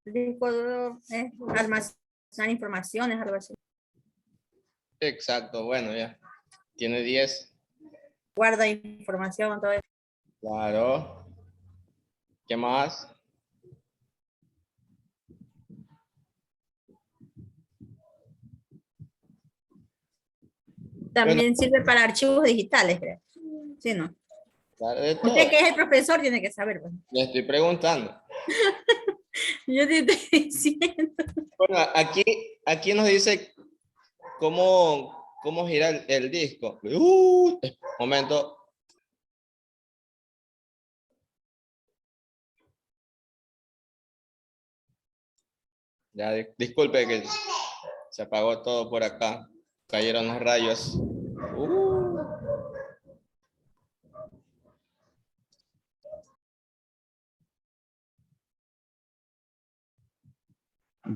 El disco duro es almacenar informaciones, algo así. Exacto, bueno, ya. Tiene 10. Guarda información, todo eso. Claro. ¿Qué más? También sirve para archivos digitales, creo. Sí, ¿no? Sabe de todo. Usted que es el profesor tiene que saber. Pues. Le estoy preguntando. Yo te estoy diciendo. Bueno, aquí nos dice cómo gira el disco. Momento. Ya, disculpe que se apagó todo por acá. Cayeron los rayos.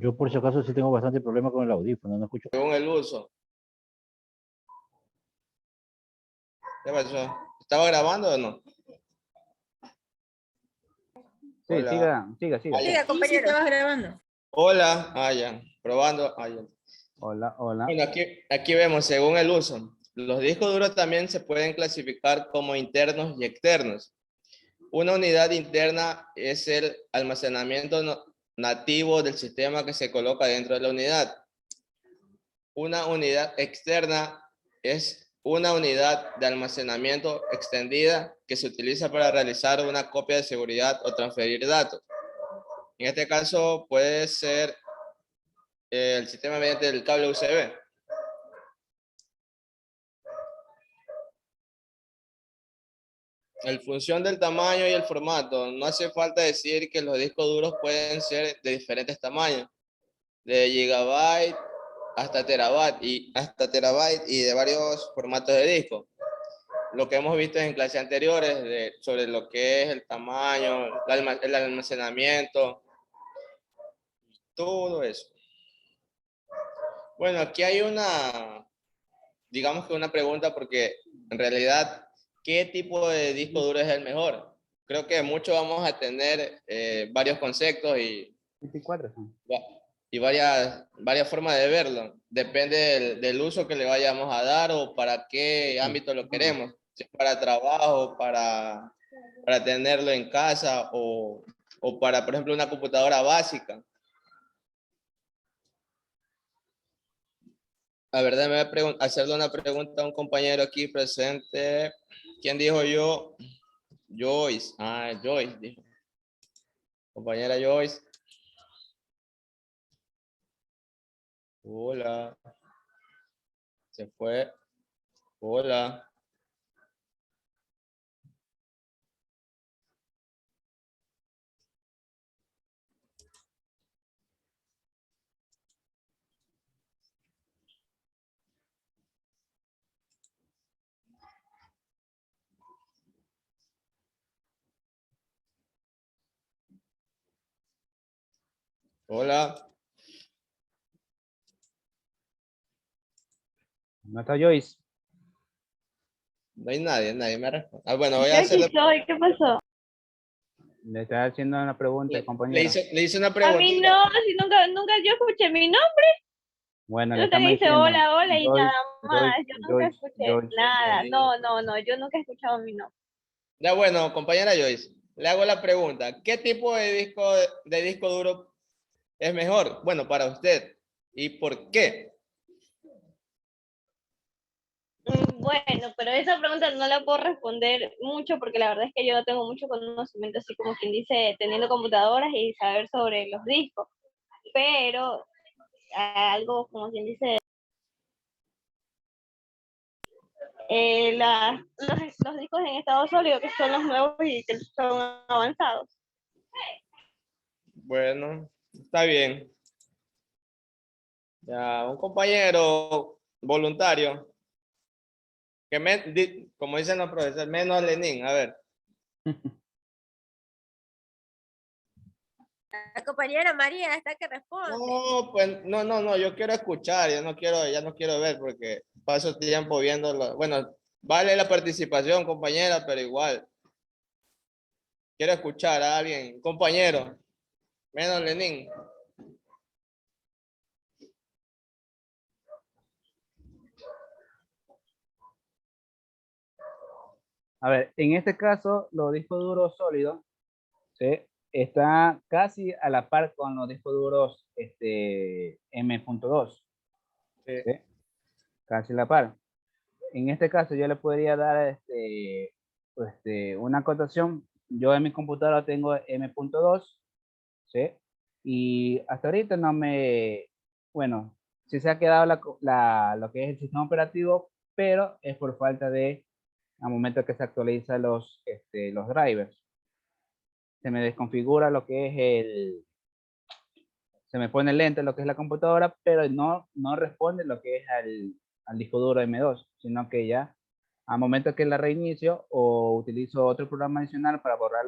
Yo por si acaso sí tengo bastante problema con el audífono, no escucho. Según el uso. ¿Qué pasó? ¿Estaba grabando o no? Sí, Hola. siga. Siga, compañero. Sí, estabas grabando. Hola. Ah, ya. Probando. Ah, ya. Hola. Bueno, aquí vemos, según el uso, los discos duros también se pueden clasificar como internos y externos. Una unidad interna es el almacenamiento nativo del sistema que se coloca dentro de la unidad. Una unidad externa es una unidad de almacenamiento extendida que se utiliza para realizar una copia de seguridad o transferir datos. En este caso puede ser el sistema mediante el cable USB. En función del tamaño y el formato, no hace falta decir que los discos duros pueden ser de diferentes tamaños, de gigabyte hasta terabyte y de varios formatos de disco. Lo que hemos visto en clases anteriores sobre lo que es el tamaño, el almacenamiento, todo eso. Bueno, aquí hay digamos que una pregunta porque en realidad, ¿qué tipo de disco duro es el mejor? Creo que muchos vamos a tener varios conceptos y 24 son. y varias formas de verlo. Depende del uso que le vayamos a dar o para qué ámbito lo queremos. Si es para trabajo, para tenerlo en casa o para, por ejemplo, una computadora básica. A ver, déjame hacerle una pregunta a un compañero aquí presente. ¿Quién dijo yo? Joyce. Ah, Joyce dijo. Compañera Joyce. Hola. Se fue. Hola. Hola. ¿No está Joyce? No hay nadie me responde. Ah, bueno, voy Yo a aquí hacerle. estoy, ¿qué pasó? Le está haciendo una pregunta, Le compañero. hice una A pregunta. mí no, si nunca yo escuché mi nombre. Bueno, le Usted estamos dice diciendo hola y Joyce, nada más. Yo nunca escuché Joyce. nada. No, yo nunca he escuchado mi nombre. Ya bueno, compañera Joyce, le hago la pregunta. ¿Qué tipo de disco duro es mejor? Bueno, para usted. ¿Y por qué? Bueno, pero esa pregunta no la puedo responder mucho porque la verdad es que yo no tengo mucho conocimiento, así como quien dice, teniendo computadoras y saber sobre los discos. Pero algo como quien dice, los discos en estado sólido, que son los nuevos y que son avanzados. Bueno, está bien. Ya, un compañero voluntario, como dicen los profesores, menos Lenin. A ver, La compañera María está que responde. no, pues no, yo quiero escuchar, ya no quiero ver porque paso tiempo viéndolo. Bueno, vale la participación, compañera, pero igual. Quiero escuchar a alguien, compañero, menos Lenin. A ver, en este caso, los discos duros sólidos, ¿sí? Está casi a la par con los discos duros M.2, Sí. ¿sí? Casi a la par. En este caso, yo le podría dar una acotación. Yo en mi computadora tengo M.2, ¿sí? Y hasta ahorita no me, bueno, sí se ha quedado lo que es el sistema operativo, pero es por falta de, al momento que se actualizan los drivers. Se me desconfigura lo que es se me pone lento lo que es la computadora, pero no responde lo que es al disco duro M2, sino que ya al momento que la reinicio o utilizo otro programa adicional para borrar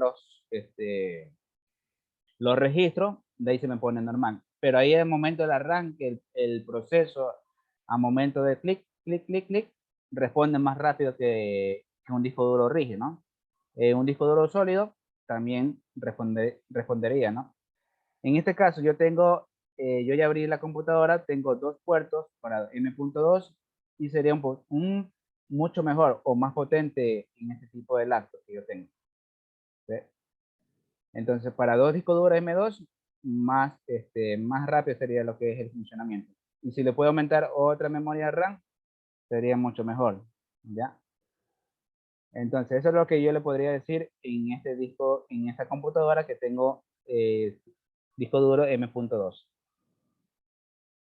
los registros, de ahí se me pone normal. Pero ahí al momento del arranque, el proceso, al momento de clic, clic, clic, clic, responde más rápido que un disco duro rígido, ¿no? Un disco duro sólido también respondería, ¿no? En este caso yo ya abrí la computadora, tengo dos puertos para M.2 y sería mucho mejor o más potente en este tipo de laptop que yo tengo. ¿Sí? Entonces, para dos discos duros M2, más rápido sería lo que es el funcionamiento. Y si le puedo aumentar otra memoria RAM, sería mucho mejor. ¿Ya? Entonces, eso es lo que yo le podría decir en en esta computadora que tengo disco duro M.2.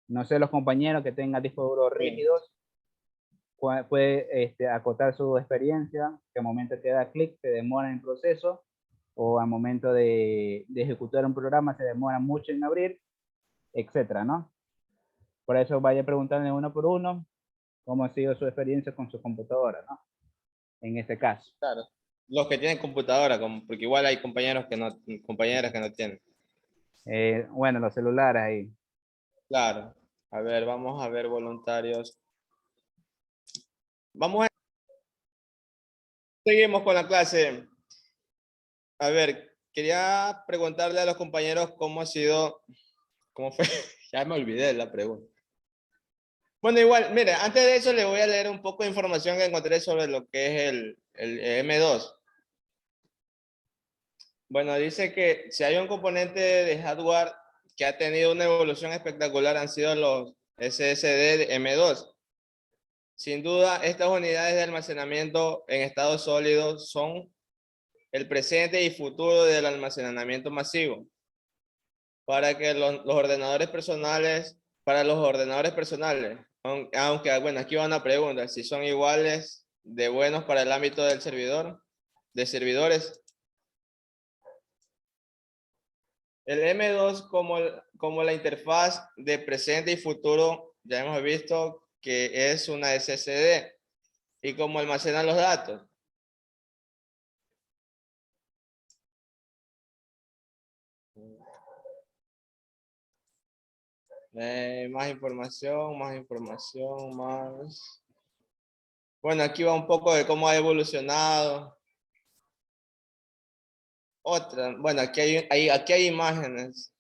No sé, los compañeros que tengan discos duros rígidos, puede acotar su experiencia, que al momento que da clic se demora en el proceso, o al momento de ejecutar un programa se demora mucho en abrir, etcétera, ¿no? Por eso vaya preguntando uno por uno cómo ha sido su experiencia con su computadora, ¿no? En este caso. Claro. Los que tienen computadora, porque igual hay compañeras que no tienen. Bueno, los celulares ahí. Claro. A ver, vamos a ver voluntarios. Seguimos con la clase. A ver, quería preguntarle a los compañeros cómo fue. Ya me olvidé la pregunta. Bueno, igual, mire, antes de eso le voy a leer un poco de información que encontré sobre lo que es el M2. Bueno, dice que si hay un componente de hardware que ha tenido una evolución espectacular han sido los SSD de M2. Sin duda, estas unidades de almacenamiento en estado sólido son el presente y futuro del almacenamiento masivo. Para los ordenadores personales, aunque bueno, aquí va una pregunta, si son iguales de buenos para el ámbito del de servidores. El M2 como la interfaz de presente y futuro, ya hemos visto que es una SSD y cómo almacena los datos. Más información. Bueno, aquí va un poco de cómo ha evolucionado. Bueno, aquí hay imágenes.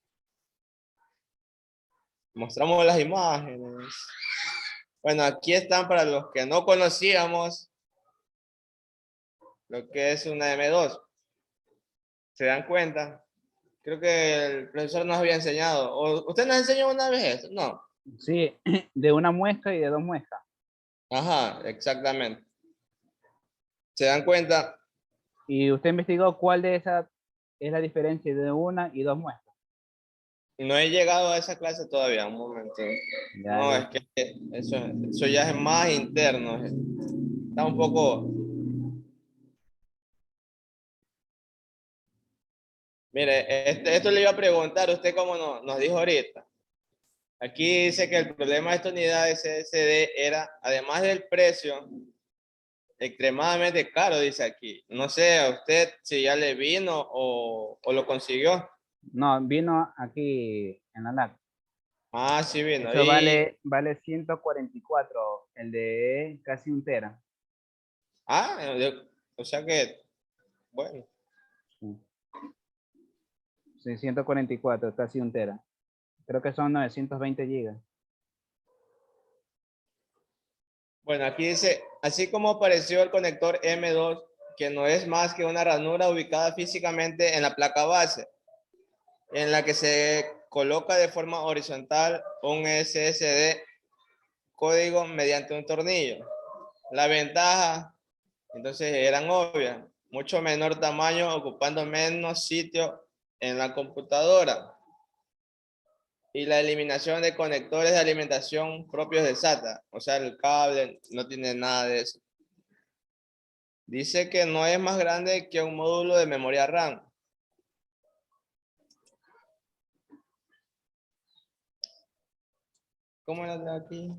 Mostramos las imágenes. Bueno, aquí están para los que no conocíamos lo que es una M2. ¿Se dan cuenta? Creo que el profesor nos había enseñado. ¿Usted nos enseñó una vez eso? No. Sí, de una muesca y de dos muescas. Ajá, exactamente. ¿Se dan cuenta? ¿Y usted investigó cuál de esas es la diferencia de una y dos muestras? No he llegado a esa clase todavía, un momento. Ya, No, ya. es que eso ya es más interno. Está un poco... Mire, esto le iba a preguntar, usted cómo nos dijo ahorita. Aquí dice que el problema de esta unidad de SSD era, además del precio, extremadamente caro, dice aquí. No sé a usted si ya le vino o lo consiguió. No, vino aquí en la LAC. Ah, sí vino. Eso vale 144, el de casi un tera. O sea que, bueno. Sí, 144, casi un tera. Creo que son 920 gigas. Bueno, aquí dice, así como apareció el conector M2, que no es más que una ranura ubicada físicamente en la placa base, en la que se coloca de forma horizontal un SSD código mediante un tornillo. La ventaja Entonces eran obvias. Mucho menor tamaño, ocupando menos sitio en la computadora. Y la eliminación de conectores de alimentación propios de SATA. O sea, el cable no tiene nada de eso. Dice que no es más grande que un módulo de memoria RAM. ¿Cómo era de aquí?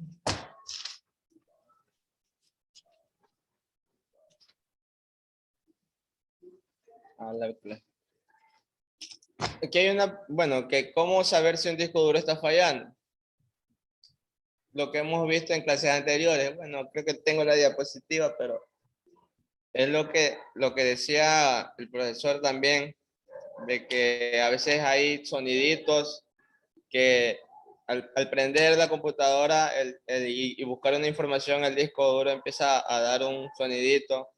Aquí hay bueno, que cómo saber si un disco duro está fallando. Lo que hemos visto en clases anteriores. Bueno, creo que tengo la diapositiva, pero es lo que decía el profesor también, de que a veces hay soniditos que al prender la computadora y buscar una información, el disco duro empieza a dar un sonidito.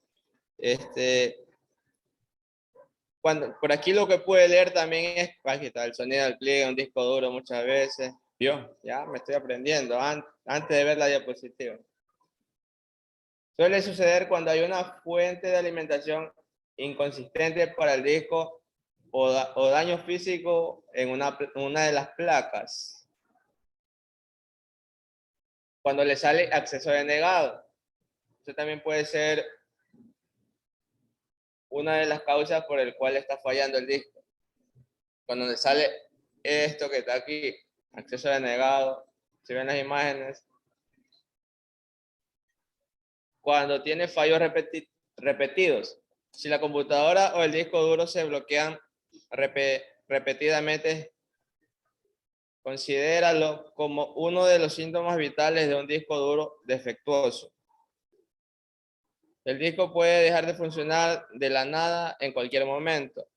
Por aquí lo que puede leer también es, aquí está el sonido del pliegue, un disco duro muchas veces. Yo, ya me estoy aprendiendo antes de ver la diapositiva. Suele suceder cuando hay una fuente de alimentación inconsistente para el disco o daño físico en una de las placas. Cuando le sale acceso denegado. Eso también puede ser una de las causas por el cual está fallando el disco. Cuando le sale esto que está aquí, acceso denegado, si ven las imágenes. Cuando tiene fallos repetidos. Si la computadora o el disco duro se bloquean repetidamente, considéralo como uno de los síntomas vitales de un disco duro defectuoso. El disco puede dejar de funcionar de la nada en cualquier momento.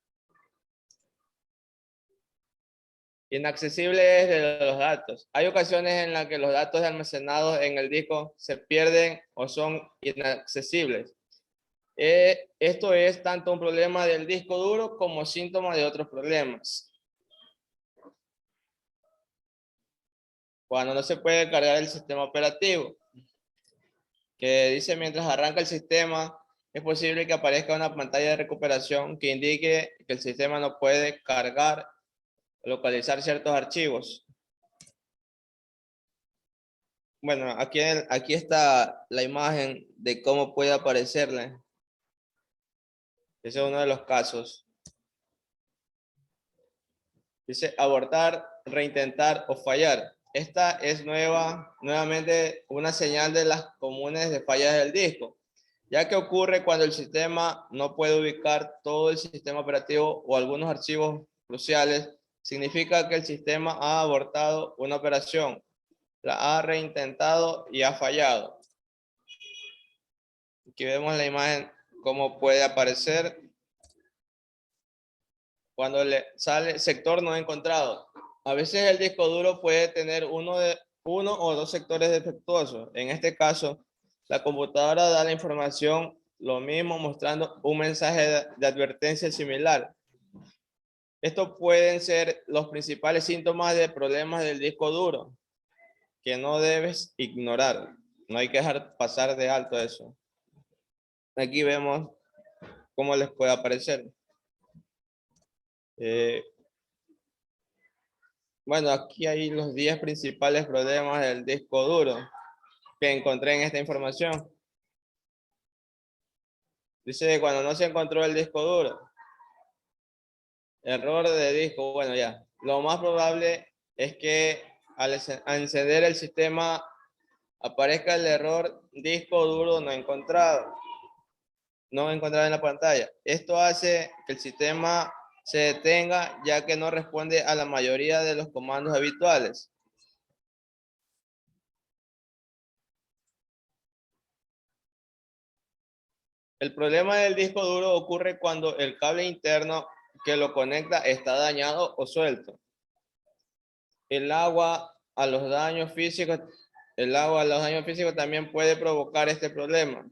Inaccesible es de los datos. Hay ocasiones en las que los datos almacenados en el disco se pierden o son inaccesibles. Esto es tanto un problema del disco duro como síntoma de otros problemas. Cuando no se puede cargar el sistema operativo, que dice mientras arranca el sistema, es posible que aparezca una pantalla de recuperación que indique que el sistema no puede cargar o localizar ciertos archivos. Bueno, aquí está la imagen de cómo puede aparecerle. Ese es uno de los casos. Dice abortar, reintentar o fallar. Esta es nuevamente una señal de las comunes de fallas del disco, ya que ocurre cuando el sistema no puede ubicar todo el sistema operativo o algunos archivos cruciales. Significa que el sistema ha abortado una operación, la ha reintentado y ha fallado. Aquí vemos la imagen, cómo puede aparecer cuando le sale sector no encontrado. A veces el disco duro puede tener uno o dos sectores defectuosos. En este caso, la computadora da la información lo mismo mostrando un mensaje de advertencia similar. Estos pueden ser los principales síntomas de problemas del disco duro que no debes ignorar. No hay que dejar pasar de alto eso. Aquí vemos cómo les puede aparecer. Bueno, aquí hay los 10 principales problemas del disco duro que encontré en esta información. Dice que cuando no se encontró el disco duro, error de disco, bueno ya, lo más probable es que al encender el sistema aparezca el error disco duro no encontrado en la pantalla. Esto hace que el sistema se detenga ya que no responde a la mayoría de los comandos habituales. El problema del disco duro ocurre cuando el cable interno que lo conecta está dañado o suelto. El agua a los daños físicos también puede provocar este problema.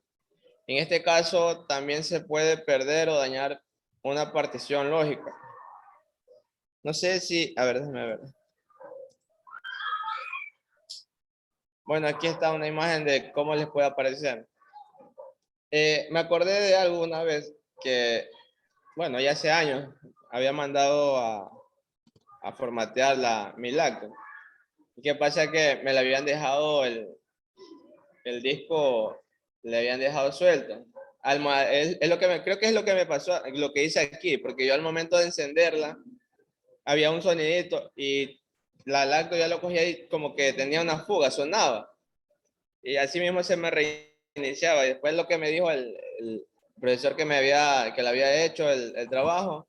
En este caso, también se puede perder o dañar una partición lógica. No sé si, a ver, déjame ver. Bueno, aquí está una imagen de cómo les puede aparecer. Me acordé de algo una vez que, bueno, ya hace años, había mandado a formatear mi laptop. ¿Y qué pasa? Que me le habían dejado el disco, le habían dejado suelto. Es lo que creo que es lo que me pasó, lo que hice aquí, porque yo al momento de encenderla, había un sonidito y la laptop ya lo cogía y como que tenía una fuga, sonaba. Y así mismo se me reiniciaba. Y después lo que me dijo el profesor que le había hecho el trabajo,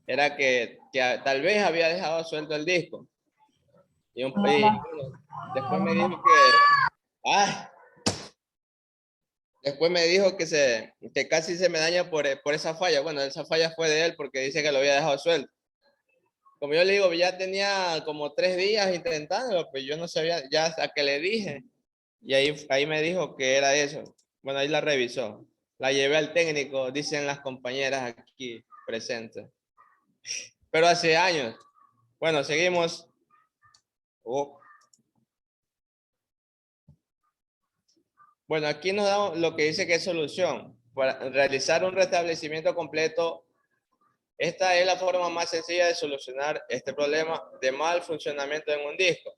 era que tal vez había dejado suelto el disco. Bueno, después me dijo ah, después me dijo que casi se me daña por esa falla. Bueno, esa falla fue de él porque dice que lo había dejado suelto. Como yo le digo, ya tenía como 3 días intentándolo, pues yo no sabía, ya hasta que le dije, y ahí me dijo que era eso. Bueno, ahí la revisó. La llevé al técnico, dicen las compañeras aquí presentes. Pero hace años. Bueno, seguimos. Oh. Bueno, aquí nos da lo que dice que es solución. Para realizar un restablecimiento completo, esta es la forma más sencilla de solucionar este problema de mal funcionamiento en un disco.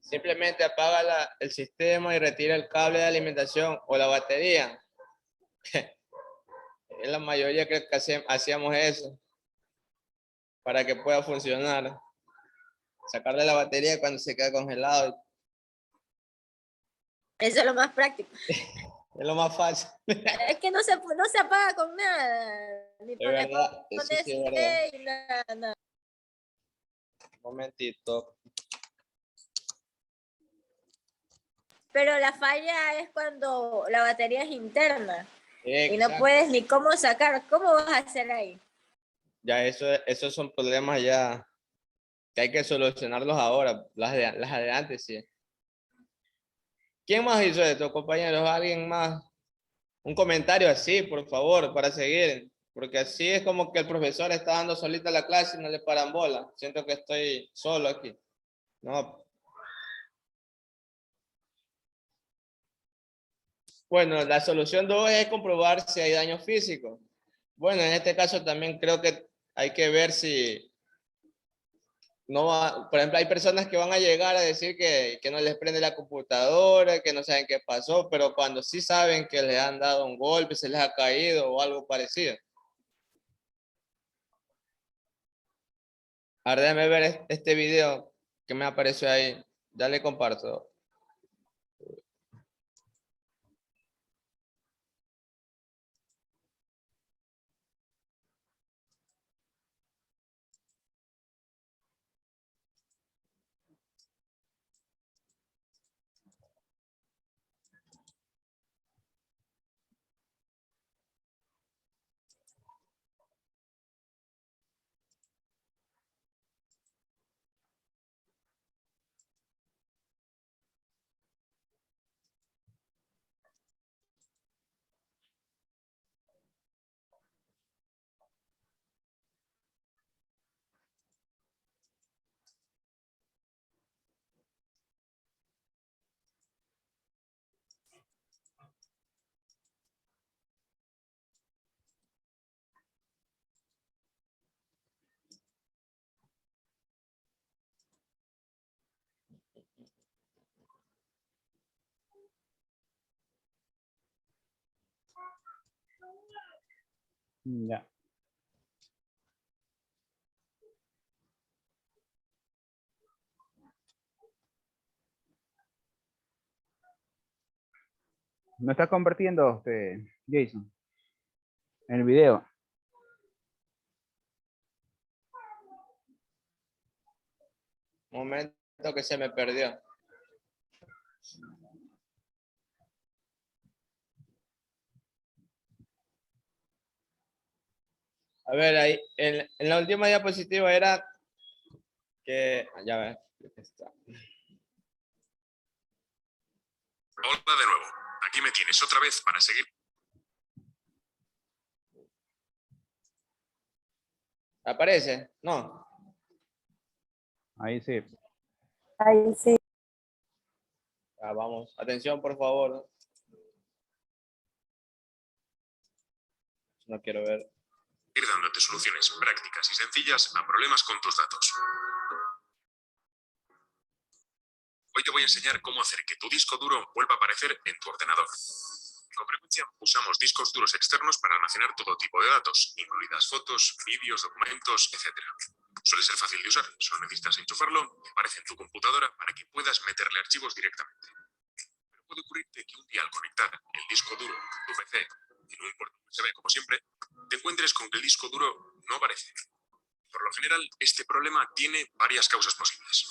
Simplemente apaga el sistema y retira el cable de alimentación o la batería. En la mayoría creo que hacíamos eso para que pueda funcionar. Sacarle la batería cuando se queda congelado. Eso es lo más práctico. Es lo más fácil. Es que no se apaga con nada. Ni Es con verdad, eso sí es verdad. y nada. Un momentito. Pero la falla es cuando la batería es interna. Exacto. Y no puedes ni cómo sacar. ¿Cómo vas a hacer ahí? Ya esos son problemas ya que hay que solucionarlos ahora. Las de antes, sí. ¿Quién más hizo esto, compañeros? ¿Alguien más? Un comentario así, por favor, para seguir. Porque así es como que el profesor está dando solita la clase y no le paran bola. Siento que estoy solo aquí. No. Bueno, la solución 2 es comprobar si hay daño físico. Bueno, en este caso también creo que hay que ver si no va, por ejemplo, hay personas que van a llegar a decir que no les prende la computadora, que no saben qué pasó, pero cuando sí saben que les han dado un golpe, se les ha caído o algo parecido. Ahora déjame ver este video que me apareció ahí. Ya le comparto. Ya. ¿No está compartiendo usted, Jason, el video? Un momento que se me perdió. A ver, ahí, en la última diapositiva era que, ya ves, está. Hola de nuevo. Aquí me tienes otra vez para seguir. ¿Aparece? No. Ahí sí. Ahí sí. Vamos, atención por favor. No quiero ver. Ir dándote soluciones prácticas y sencillas a problemas con tus datos. Hoy te voy a enseñar cómo hacer que tu disco duro vuelva a aparecer en tu ordenador. Con frecuencia usamos discos duros externos para almacenar todo tipo de datos, incluidas fotos, vídeos, documentos, etc. Suele ser fácil de usar, solo necesitas enchufarlo y aparece en tu computadora para que puedas meterle archivos directamente. Pero puede ocurrirte que un día al conectar el disco duro a tu PC en un puerto USB, como siempre, te encuentres con que el disco duro no aparece. Por lo general, este problema tiene varias causas posibles.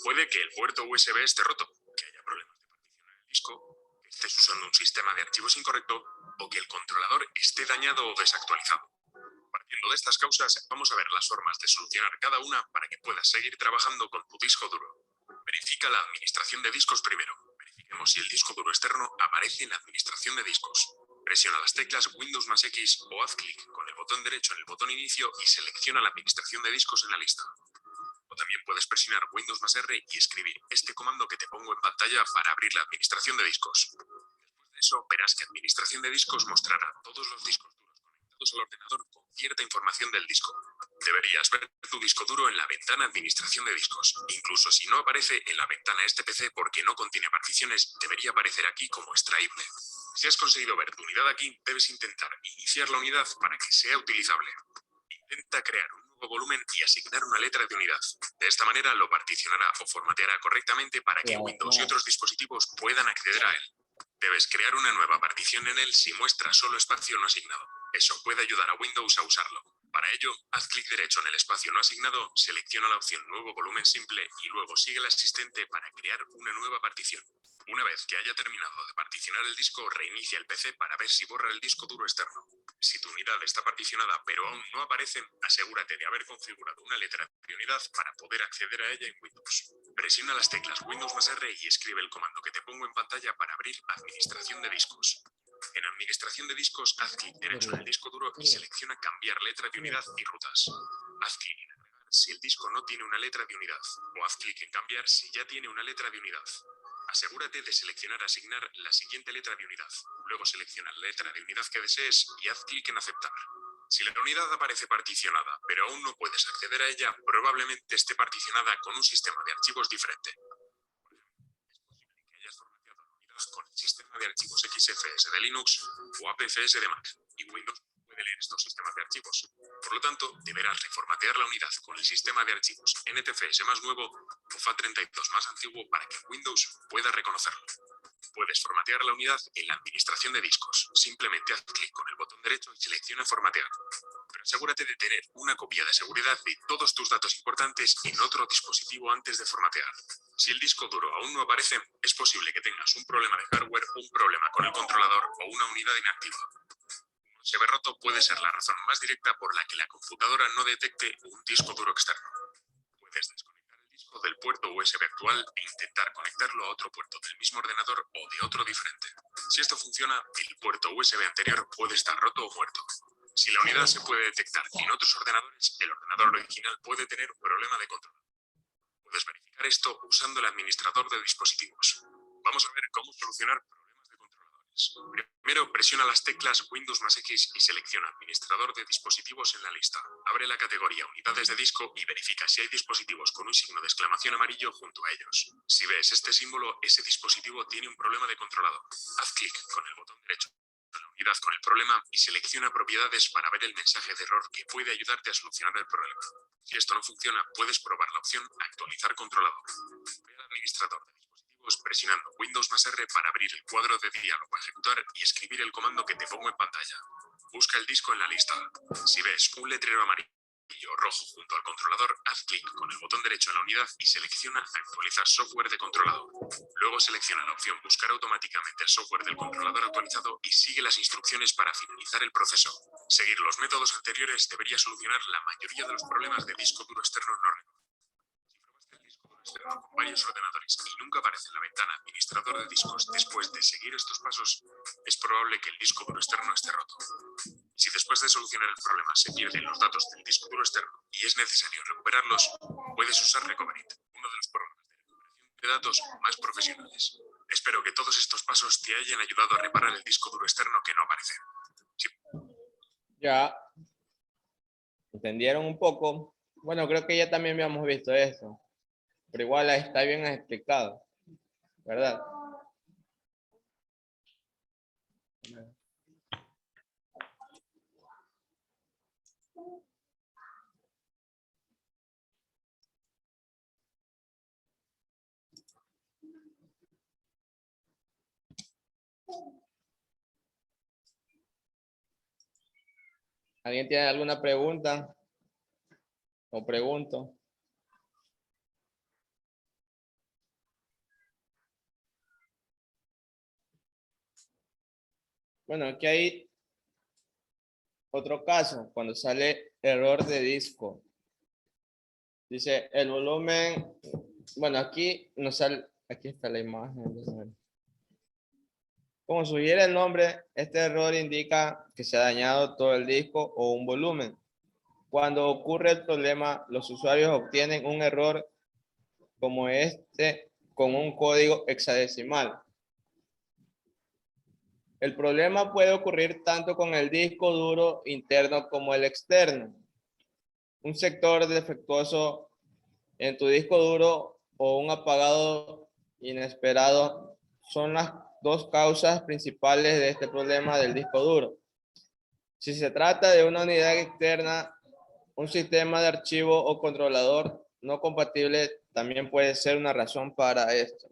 Puede que el puerto USB esté roto, que haya problemas de partición en el disco, que estés usando un sistema de archivos incorrecto o que el controlador esté dañado o desactualizado. Partiendo de estas causas, vamos a ver las formas de solucionar cada una para que puedas seguir trabajando con tu disco duro. Verifica la administración de discos primero. Verifiquemos si el disco duro externo aparece en la administración de discos. Presiona las teclas Windows más X o haz clic con el botón derecho en el botón inicio y selecciona la administración de discos en la lista. O también puedes presionar Windows más R y escribir este comando que te pongo en pantalla para abrir la administración de discos. Después de eso, verás que administración de discos mostrará todos los discos duros conectados al ordenador con cierta información del disco. Deberías ver tu disco duro en la ventana Administración de discos. Incluso si no aparece en la ventana este PC porque no contiene particiones, debería aparecer aquí como extraíble. Si has conseguido ver tu unidad aquí, debes intentar iniciar la unidad para que sea utilizable. Intenta crear un nuevo volumen y asignar una letra de unidad. De esta manera lo particionará o formateará correctamente para que Windows y otros dispositivos puedan acceder a él. Debes crear una nueva partición en él si muestra solo espacio no asignado. Eso puede ayudar a Windows a usarlo. Para ello, haz clic derecho en el espacio no asignado, selecciona la opción Nuevo volumen simple y luego sigue el asistente para crear una nueva partición. Una vez que haya terminado de particionar el disco, reinicia el PC para ver si borra el disco duro externo. Si tu unidad está particionada pero aún no aparece, asegúrate de haber configurado una letra de unidad para poder acceder a ella en Windows. Presiona las teclas Windows más R y escribe el comando que te pongo en pantalla para abrir Administración de discos. En Administración de discos, haz clic derecho en el disco duro y selecciona Cambiar letra de unidad y rutas. Haz clic en Agregar si el disco no tiene una letra de unidad, o haz clic en Cambiar si ya tiene una letra de unidad. Asegúrate de seleccionar Asignar la siguiente letra de unidad. Luego selecciona la letra de unidad que desees y haz clic en Aceptar. Si la unidad aparece particionada, pero aún no puedes acceder a ella, probablemente esté particionada con un sistema de archivos diferente. Que hayas formateado la unidad con el sistema de archivos XFS de Linux o APFS de Mac, y Windows puede leer estos sistemas de archivos. Por lo tanto, deberás reformatear la unidad con el sistema de archivos NTFS más nuevo o FAT32 más antiguo para que Windows pueda reconocerlo. Puedes formatear la unidad en la administración de discos. Simplemente haz clic con el botón derecho y selecciona Formatear. Pero asegúrate de tener una copia de seguridad de todos tus datos importantes en otro dispositivo antes de formatear. Si el disco duro aún no aparece, es posible que tengas un problema de hardware, un problema con el controlador o una unidad inactiva. Un USB roto puede ser la razón más directa por la que la computadora no detecte un disco duro externo. Puedes desconectar el disco del puerto USB actual e intentar conectarlo a otro puerto del mismo ordenador o de otro diferente. Si esto funciona, el puerto USB anterior puede estar roto o muerto. Si la unidad se puede detectar en otros ordenadores, el ordenador original puede tener un problema de control. Puedes verificar esto usando el administrador de dispositivos. Vamos a ver cómo solucionar problemas de controladores. Primero, presiona las teclas Windows más X y selecciona Administrador de dispositivos en la lista. Abre la categoría Unidades de disco y verifica si hay dispositivos con un signo de exclamación amarillo junto a ellos. Si ves este símbolo, ese dispositivo tiene un problema de controlador. Haz clic con el botón derecho en la unidad con el problema y selecciona Propiedades para ver el mensaje de error que puede ayudarte a solucionar el problema. Si esto no funciona, puedes probar la opción Actualizar controlador. Ve al administrador de dispositivos presionando Windows más R para abrir el cuadro de diálogo, ejecutar y escribir el comando que te pongo en pantalla. Busca el disco en la lista. Si ves un letrero amarillo o rojo junto al controlador, haz clic con el botón derecho en la unidad y selecciona Actualizar software de controlador. Luego selecciona la opción Buscar automáticamente el software del controlador actualizado y sigue las instrucciones para finalizar el proceso. Seguir los métodos anteriores debería solucionar la mayoría de los problemas de disco duro externo no reconocido. Si probaste el disco duro externo con varios ordenadores y nunca aparece en la ventana Administrador de discos después de seguir estos pasos, es probable que el disco duro externo esté roto. Si después de solucionar el problema se pierden los datos del disco duro externo y es necesario recuperarlos, puedes usar Recoverit, uno de los programas de recuperación de datos más profesionales. Espero que todos estos pasos te hayan ayudado a reparar el disco duro externo que no aparece. Ya entendieron un poco. Bueno, creo que ya también habíamos visto esto, pero igual está bien explicado, ¿verdad? ¿Alguien tiene alguna pregunta? O pregunto. Bueno, aquí hay otro caso, cuando sale error de disco. Dice el volumen, bueno, aquí nos sale, aquí está la imagen. Como sugiere el nombre, este error indica que se ha dañado todo el disco o un volumen. Cuando ocurre el problema, los usuarios obtienen un error como este con un código hexadecimal. El problema puede ocurrir tanto con el disco duro interno como el externo. Un sector defectuoso en tu disco duro o un apagado inesperado son las dos causas principales de este problema del disco duro. Si se trata de una unidad externa, un sistema de archivo o controlador no compatible también puede ser una razón para esto.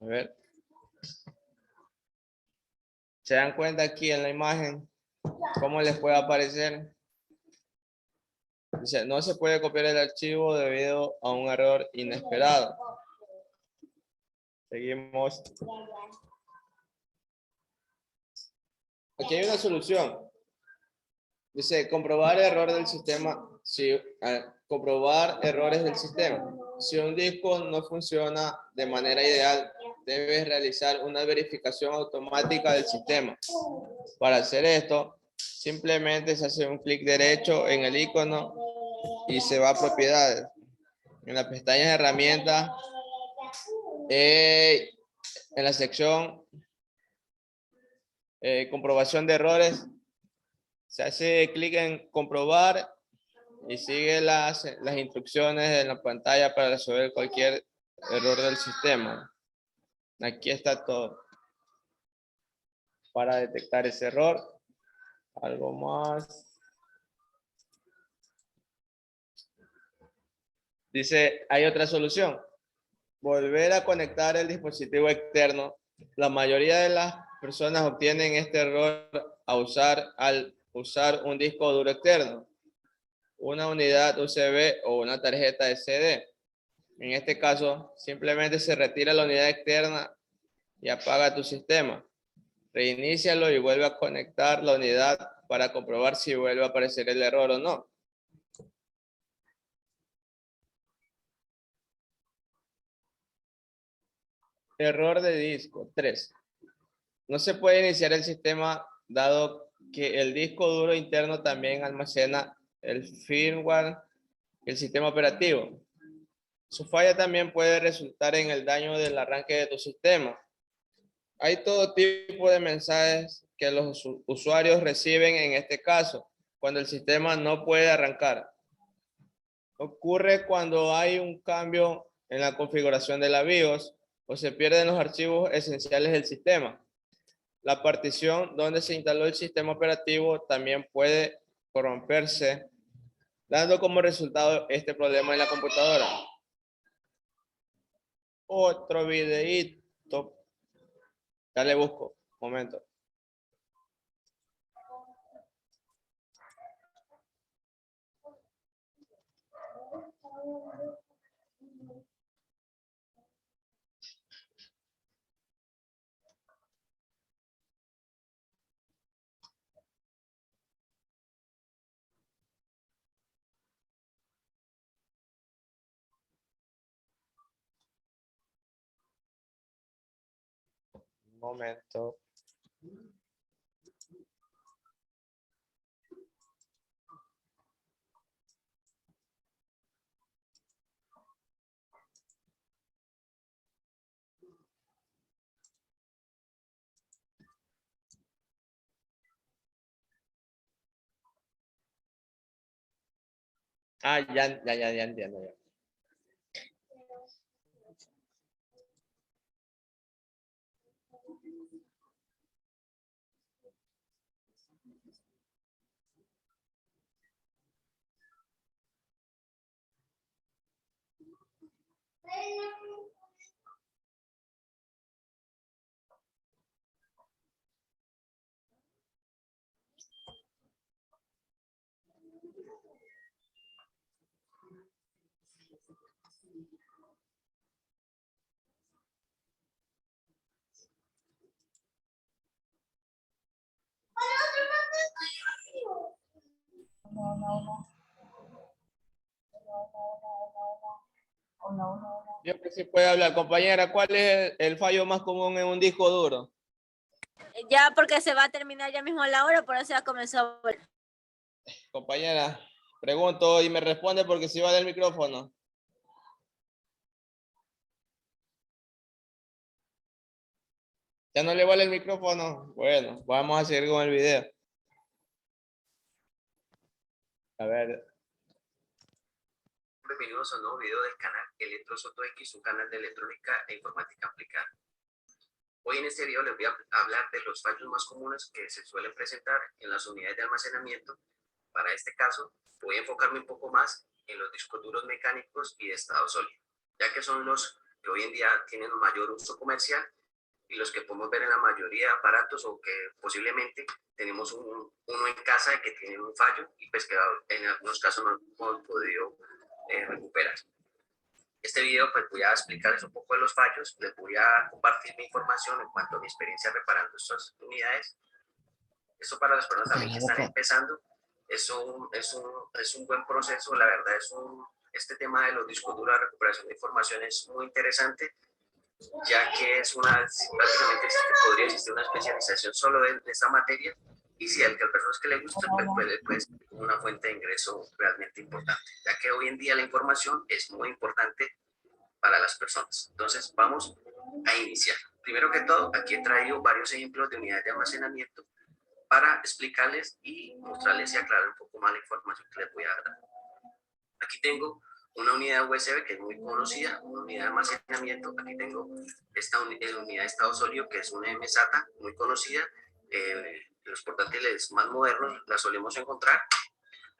A ver. ¿Se dan cuenta aquí en la imagen cómo les puede aparecer? Dice, no se puede copiar el archivo debido a un error inesperado. Seguimos. Aquí hay una solución. Dice, comprobar error del sistema. Comprobar errores del sistema. Si un disco no funciona de manera ideal, debes realizar una verificación automática del sistema. Para hacer esto, simplemente se hace un clic derecho en el icono y se va a propiedades. En la pestaña de herramientas, en la sección comprobación de errores, se hace clic en comprobar y sigue las instrucciones en la pantalla para resolver cualquier error del sistema. Aquí está todo para detectar ese error. Algo más. Dice, hay otra solución. Volver a conectar el dispositivo externo. La mayoría de las personas obtienen este error al usar un disco duro externo, una unidad USB o una tarjeta SD. En este caso, simplemente se retira la unidad externa y apaga tu sistema. Reinícialo y vuelve a conectar la unidad para comprobar si vuelve a aparecer el error o no. Error de disco 3. No se puede iniciar el sistema dado que el disco duro interno también almacena el firmware y el sistema operativo. Su falla también puede resultar en el daño del arranque de tu sistema. Hay todo tipo de mensajes que los usuarios reciben en este caso, cuando el sistema no puede arrancar. Ocurre cuando hay un cambio en la configuración de la BIOS o se pierden los archivos esenciales del sistema. La partición donde se instaló el sistema operativo también puede corromperse, dando como resultado este problema en la computadora. Otro videíto. Ya le busco. Un momento. Un momento. Ah, ya entiendo. Ya. Yo que sí puedo hablar, compañera. ¿Cuál es el fallo más común en un disco duro? Ya porque se va a terminar ya mismo la hora, por eso ya comenzó. Compañera, pregunto y me responde porque si va del micrófono. ¿Ya no le vale el micrófono? Bueno, vamos a seguir con el video. A ver. Bienvenidos a un nuevo video del canal Electro Soto X, un canal de electrónica e informática aplicada. Hoy en este video les voy a hablar de los fallos más comunes que se suelen presentar en las unidades de almacenamiento. Para este caso, voy a enfocarme un poco más en los discos duros mecánicos y de estado sólido, ya que son los que hoy en día tienen mayor uso comercial y los que podemos ver en la mayoría de aparatos, o que posiblemente tenemos uno en casa que tiene un fallo y pues que en algunos casos no hemos podido recuperar. Este video pues voy a explicarles un poco de los fallos, les voy a compartir mi información en cuanto a mi experiencia reparando estas unidades. Esto para las personas también que están empezando es un buen proceso, la verdad este tema de los discos duros, la recuperación de información es muy interesante, ya que es prácticamente podría existir una especialización solo de esta materia, y si al que personas que le gusta, pues puede ser una fuente de ingreso realmente importante, ya que hoy en día la información es muy importante para las personas. Entonces vamos a iniciar. Primero que todo, aquí he traído varios ejemplos de unidades de almacenamiento para explicarles y mostrarles y aclarar un poco más la información que les voy a dar. Aquí tengo una unidad USB que es muy conocida, una unidad de almacenamiento. Aquí tengo esta unidad de estado sólido que es una MSATA muy conocida. Los portátiles más modernos la solemos encontrar.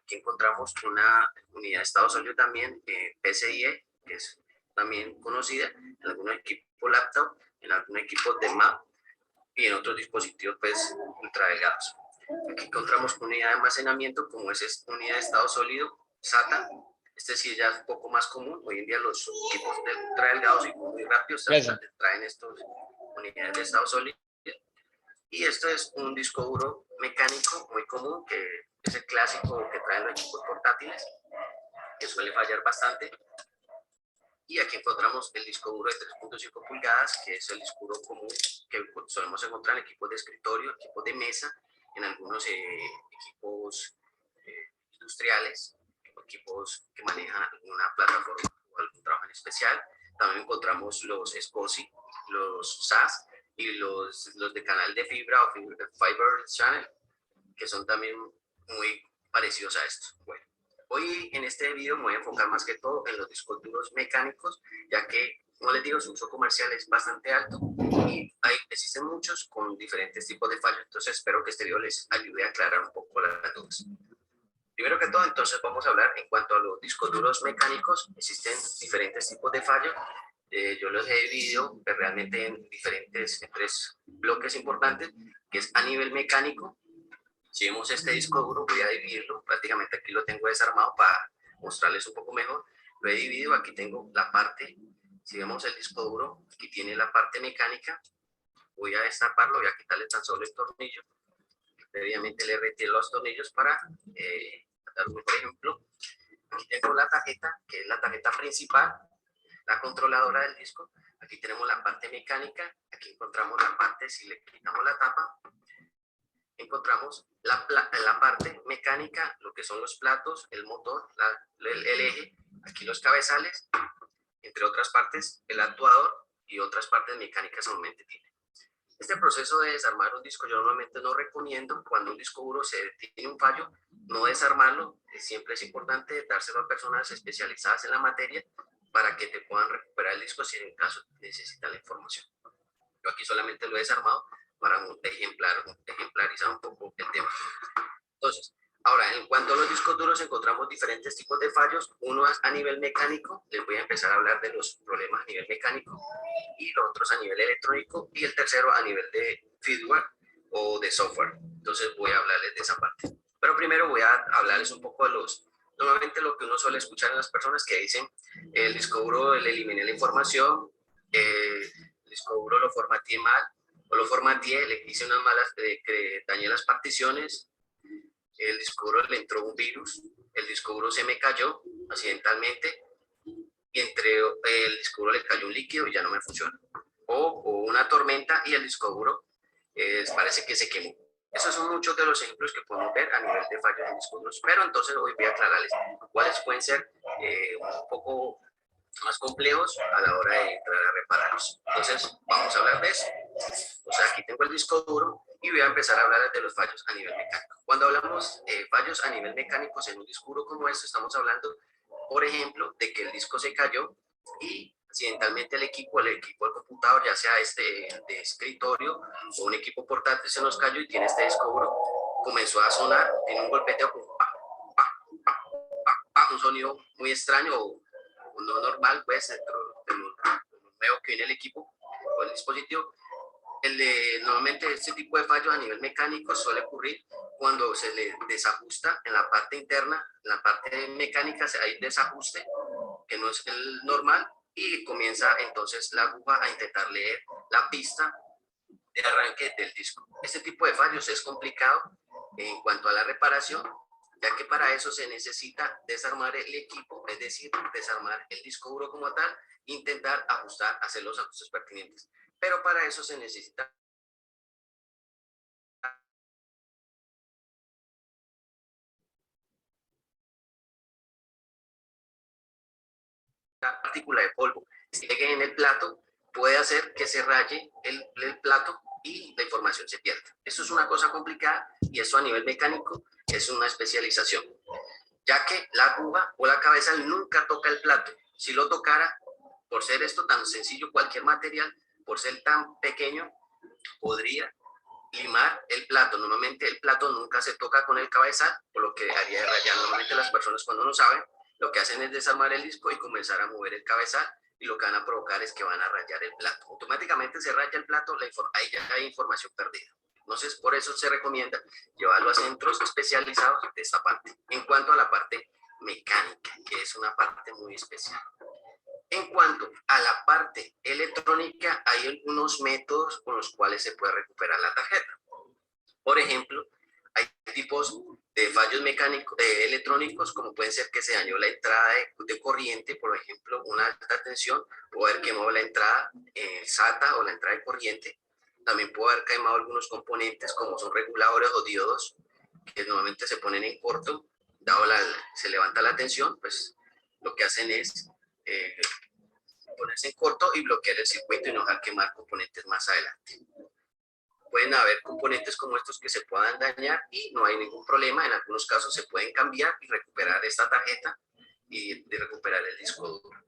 Aquí encontramos una unidad de estado sólido también, PCIe, que es también conocida en algunos equipos laptop, en algunos equipos de Mac y en otros dispositivos pues ultra delgados. Aquí encontramos una unidad de almacenamiento como es esta unidad de estado sólido SATA. Este sí ya es un poco más común. Hoy en día los equipos de ultra delgados y muy rápidos traen estas unidades de estado sólido. Y esto es un disco duro mecánico muy común, que es el clásico que traen los equipos portátiles, que suele fallar bastante. Y aquí encontramos el disco duro de 3.5 pulgadas, que es el disco duro común que solemos encontrar en equipos de escritorio, equipos de mesa, en algunos equipos industriales, equipos que manejan alguna plataforma o algún trabajo en especial. También encontramos los SCSI, los SAS y los de canal de fibra o Fiber Channel, que son también muy parecidos a esto. Bueno, hoy en este video me voy a enfocar más que todo en los discos duros mecánicos, ya que, como les digo, su uso comercial es bastante alto y existen muchos con diferentes tipos de fallos. Entonces espero que este video les ayude a aclarar un poco las dudas. Primero que todo, entonces vamos a hablar en cuanto a los discos duros mecánicos. Existen diferentes tipos de fallos. Yo los he dividido realmente en tres bloques importantes, que es a nivel mecánico. Si vemos este disco duro, voy a dividirlo, prácticamente aquí lo tengo desarmado para mostrarles un poco mejor. Lo he dividido, aquí tengo la parte, si vemos el disco duro, aquí tiene la parte mecánica. Voy a destaparlo, voy a quitarle tan solo el tornillo. Previamente le retiro los tornillos para dar un ejemplo. Aquí tengo la tarjeta, que es la tarjeta principal, la controladora del disco. Aquí tenemos la parte mecánica, aquí encontramos la parte, si le quitamos la tapa, encontramos la parte mecánica, lo que son los platos, el motor, el eje, aquí los cabezales, entre otras partes, el actuador y otras partes mecánicas normalmente tiene. Este proceso de desarmar un disco yo normalmente no recomiendo. Cuando un disco duro tiene un fallo, no desarmarlo. Siempre es importante dárselo a personas especializadas en la materia para que te puedan recuperar el disco si en caso necesitan la información. Yo aquí solamente lo he desarmado para ejemplarizar un poco el tema. Entonces, ahora, en cuanto a los discos duros, encontramos diferentes tipos de fallos. Uno a nivel mecánico, les voy a empezar a hablar de los problemas a nivel mecánico, y los otros a nivel electrónico, y el tercero a nivel de firmware o de software. Entonces voy a hablarles de esa parte. Pero primero voy a hablarles un poco de normalmente lo que uno suele escuchar en las personas que dicen, el disco duro le eliminé la información, el disco duro lo formateé mal, o lo formateé, le hice unas malas, que dañé las particiones, el disco duro le entró un virus, el disco duro se me cayó accidentalmente, y entre el disco duro le cayó un líquido y ya no me funciona. O una tormenta y el disco duro parece que se quemó. Esos son muchos de los ejemplos que podemos ver a nivel de fallos en discos duros. Pero entonces hoy voy a aclararles cuáles pueden ser un poco más complejos a la hora de entrar a repararlos. Entonces vamos a hablar de eso. O sea, aquí tengo el disco duro y voy a empezar a hablar de los fallos a nivel mecánico. Cuando hablamos de fallos a nivel mecánico en un disco duro como este, estamos hablando, por ejemplo, de que el disco se cayó y accidentalmente el equipo del computador, ya sea de escritorio o un equipo portátil, se nos cayó y tiene este disco duro, comenzó a sonar, tiene un golpeteo como un sonido muy extraño o no normal, pues, dentro de lo nuevo que viene el equipo o el dispositivo. Normalmente este tipo de fallos a nivel mecánico suele ocurrir cuando se le desajusta en la parte interna, en la parte mecánica hay desajuste que no es el normal, y comienza entonces la aguja a intentar leer la pista de arranque del disco. Este tipo de fallos es complicado en cuanto a la reparación, ya que para eso se necesita desarmar el equipo, es decir, desarmar el disco duro como tal, intentar ajustar, hacer los ajustes pertinentes. Pero para eso se necesita una partícula de polvo que llegue en el plato, puede hacer que se raye el plato y la información se pierda. Eso es una cosa complicada y eso a nivel mecánico es una especialización, ya que la aguja o la cabeza nunca toca el plato. Si lo tocara, por ser esto tan sencillo, cualquier material, por ser tan pequeño, podría limar el plato. Normalmente el plato nunca se toca con el cabezal, por lo que haría de rayar. Normalmente las personas, cuando no saben, lo que hacen es desarmar el disco y comenzar a mover el cabezal, y lo que van a provocar es que van a rayar el plato. Automáticamente se raya el plato, ahí ya hay información perdida. Entonces, por eso se recomienda llevarlo a centros especializados de esta parte. En cuanto a la parte mecánica, que es una parte muy especial. En cuanto a la parte electrónica, hay algunos métodos con los cuales se puede recuperar la tarjeta. Por ejemplo, hay tipos de fallos mecánicos, electrónicos, como pueden ser que se dañó la entrada de corriente, por ejemplo, una alta tensión, puede haber quemado la entrada SATA o la entrada de corriente. También puede haber quemado algunos componentes como son reguladores o diodos, que normalmente se ponen en corto, dado se levanta la tensión, pues lo que hacen es ponerse en corto y bloquear el circuito y no dejar quemar componentes más adelante. Pueden haber componentes como estos que se puedan dañar y no hay ningún problema. En algunos casos se pueden cambiar y recuperar esta tarjeta y recuperar el disco duro.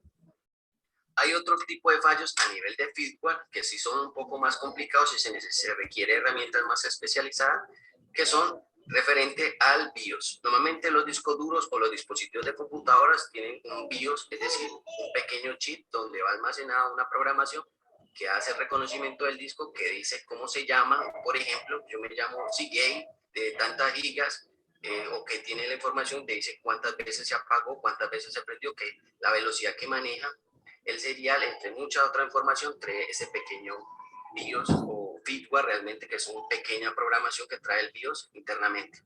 Hay otro tipo de fallos a nivel de firmware que sí son un poco más complicados y se requiere herramientas más especializadas, que son referente al BIOS. Normalmente los discos duros o los dispositivos de computadoras tienen un BIOS, es decir, un pequeño chip donde va almacenada una programación que hace el reconocimiento del disco, que dice cómo se llama. Por ejemplo, yo me llamo Seagate de tantas gigas, o que tiene la información, te dice cuántas veces se apagó, cuántas veces se prendió, que la velocidad que maneja el serial, entre mucha otra información, trae ese pequeño BIOS o firmware realmente, que es una pequeña programación que trae el BIOS internamente.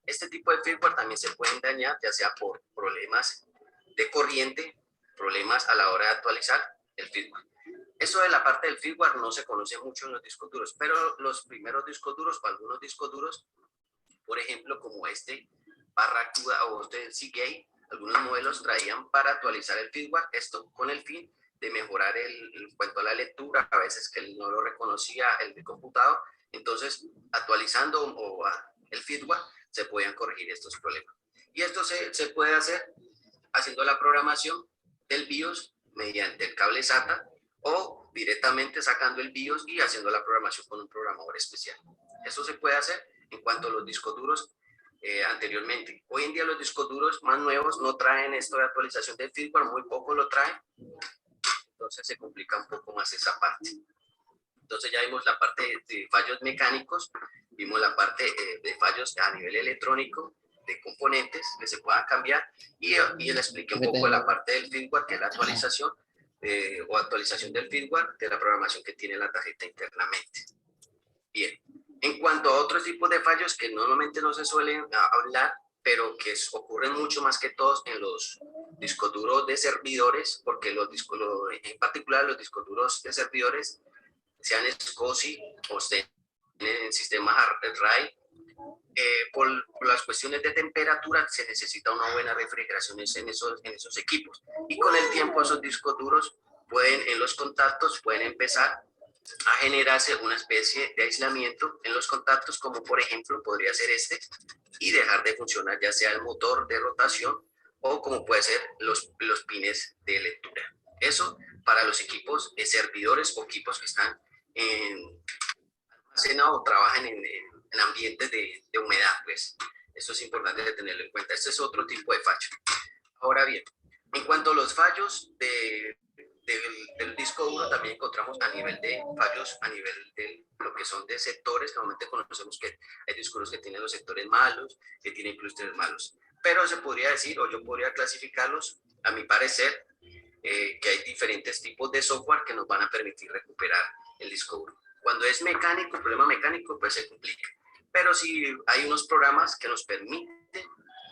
Este tipo de firmware también se pueden dañar, ya sea por problemas de corriente, problemas a la hora de actualizar el firmware. Eso de la parte del firmware no se conoce mucho en los discos duros, pero los primeros discos duros o algunos discos duros, por ejemplo, como este Barracuda o este Seagate, algunos modelos traían para actualizar el firmware, esto con el fin de mejorar en cuanto a la lectura, a veces que no lo reconocía el de computador. Entonces, actualizando el firmware, se podían corregir estos problemas. Y esto se puede hacer haciendo la programación del BIOS mediante el cable SATA o directamente sacando el BIOS y haciendo la programación con un programador especial. Eso se puede hacer en cuanto a los discos duros anteriormente. Hoy en día los discos duros más nuevos no traen esto de actualización del firmware, muy poco lo traen, entonces se complica un poco más esa parte. Entonces ya vimos la parte de fallos mecánicos, vimos la parte de fallos a nivel electrónico, de componentes que se puedan cambiar, y le expliqué un poco la parte del firmware, que es la actualización o actualización del firmware de la programación que tiene la tarjeta internamente. Bien, en cuanto a otros tipos de fallos que normalmente no se suelen hablar, pero que ocurren mucho más que todos en los discos duros de servidores, porque en particular los discos duros de servidores, sean SCSI o en sistemas RAID, por las cuestiones de temperatura se necesita una buena refrigeración en esos equipos. Y con el tiempo esos discos duros en los contactos pueden empezar a generarse una especie de aislamiento en los contactos, como por ejemplo podría ser este, y dejar de funcionar ya sea el motor de rotación o como puede ser los pines de lectura. Eso para los equipos de servidores o equipos que están almacenados o trabajan en ambientes de humedad, pues. Eso es importante de tenerlo en cuenta. Este es otro tipo de fallo. Ahora bien, en cuanto a los fallos del disco duro, también encontramos a nivel de fallos, a nivel de lo que son de sectores. Normalmente conocemos que hay discos duros que tienen los sectores malos, que tienen clústeres malos. Pero se podría decir, o yo podría clasificarlos, a mi parecer, que hay diferentes tipos de software que nos van a permitir recuperar el disco duro. Cuando es mecánico, problema mecánico, pues se complica. Pero sí hay unos programas que nos permiten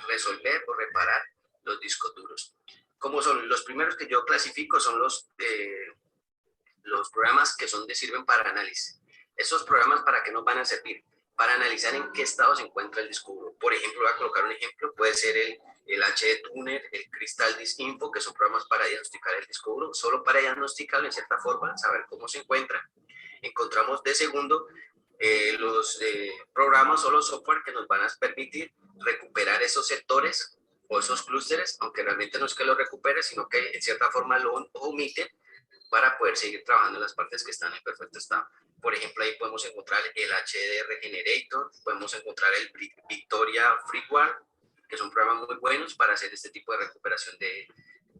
resolver o reparar los discos duros. Como son los primeros que yo clasifico son los programas que sirven para análisis. Esos programas, ¿para qué nos van a servir? Para analizar en qué estado se encuentra el disco duro. Por ejemplo, voy a colocar un ejemplo, puede ser el HD Tuner, el Crystal Disk Info, que son programas para diagnosticar el disco duro, solo para diagnosticarlo en cierta forma, saber cómo se encuentra. Encontramos de segundo los programas o los software que nos van a permitir recuperar esos sectores o esos clústeres, aunque realmente no es que lo recupere, sino que en cierta forma lo omite para poder seguir trabajando en las partes que están en perfecto estado. Por ejemplo, ahí podemos encontrar el HDR Generator, podemos encontrar el Victoria Freeware, que son programas muy buenos para hacer este tipo de recuperación de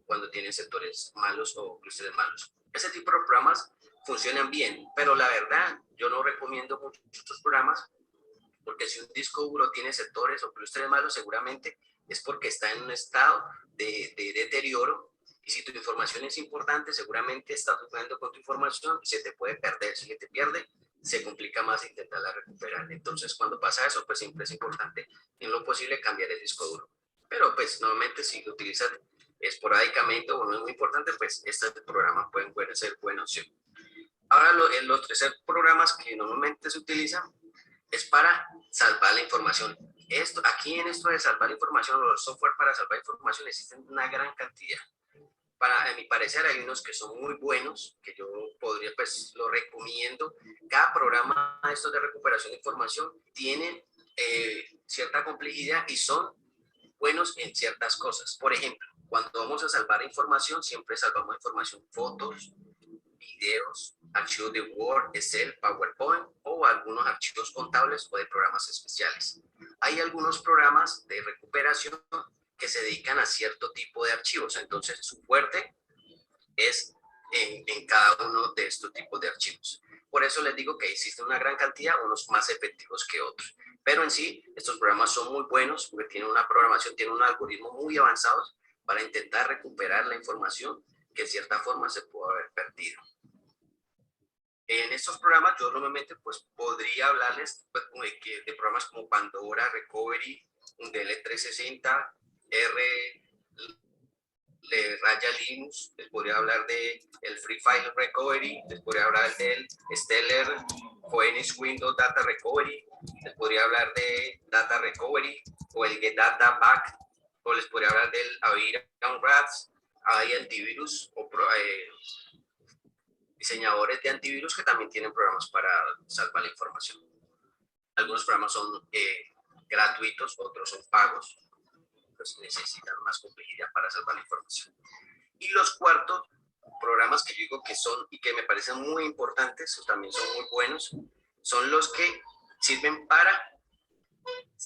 cuando tienen sectores malos o clústeres malos. Ese tipo de programas funcionan bien, pero la verdad yo no recomiendo mucho estos programas, porque si un disco duro tiene sectores o clústeres malos, seguramente es porque está en un estado de deterioro, y si tu información es importante, seguramente estás jugando con tu información y se te puede perder. Si se te pierde, se complica más intentarla recuperar. Entonces, cuando pasa eso, pues siempre es importante, en lo posible, cambiar el disco duro. Pero pues normalmente si lo utilizas esporádicamente o no es muy importante, pues este programa pueden ser buena opción. Ahora, los terceros programas que normalmente se utilizan es para salvar la información. Aquí en esto de salvar información, los software para salvar información existen una gran cantidad. A mi parecer hay unos que son muy buenos, que yo pues lo recomiendo. Cada programa de estos de recuperación de información tienen cierta complejidad y son buenos en ciertas cosas. Por ejemplo, cuando vamos a salvar información, siempre salvamos información, fotos, videos, archivos de Word, Excel, PowerPoint o algunos archivos contables o de programas especiales. Hay algunos programas de recuperación que se dedican a cierto tipo de archivos, entonces su fuerte es en cada uno de estos tipos de archivos. Por eso les digo que existe una gran cantidad, unos más efectivos que otros. Pero en sí, estos programas son muy buenos porque tienen una programación, tienen un algoritmo muy avanzados para intentar recuperar la información que de cierta forma se pudo haber perdido. En estos programas yo normalmente pues podría hablarles de programas como Pandora, Recovery, un DL360, Raya Linux, les podría hablar de el Free File Recovery, les podría hablar del Stellar Phoenix Windows Data Recovery, les podría hablar de Data Recovery o el Get Data Back, o les podría hablar del Avira Rats. Hay antivirus o diseñadores de antivirus que también tienen programas para salvar la información. Algunos programas son gratuitos, otros son pagos, pues necesitan más complejidad para salvar la información. Y los cuartos programas que yo digo que son y que me parecen muy importantes, también son muy buenos, son los que sirven para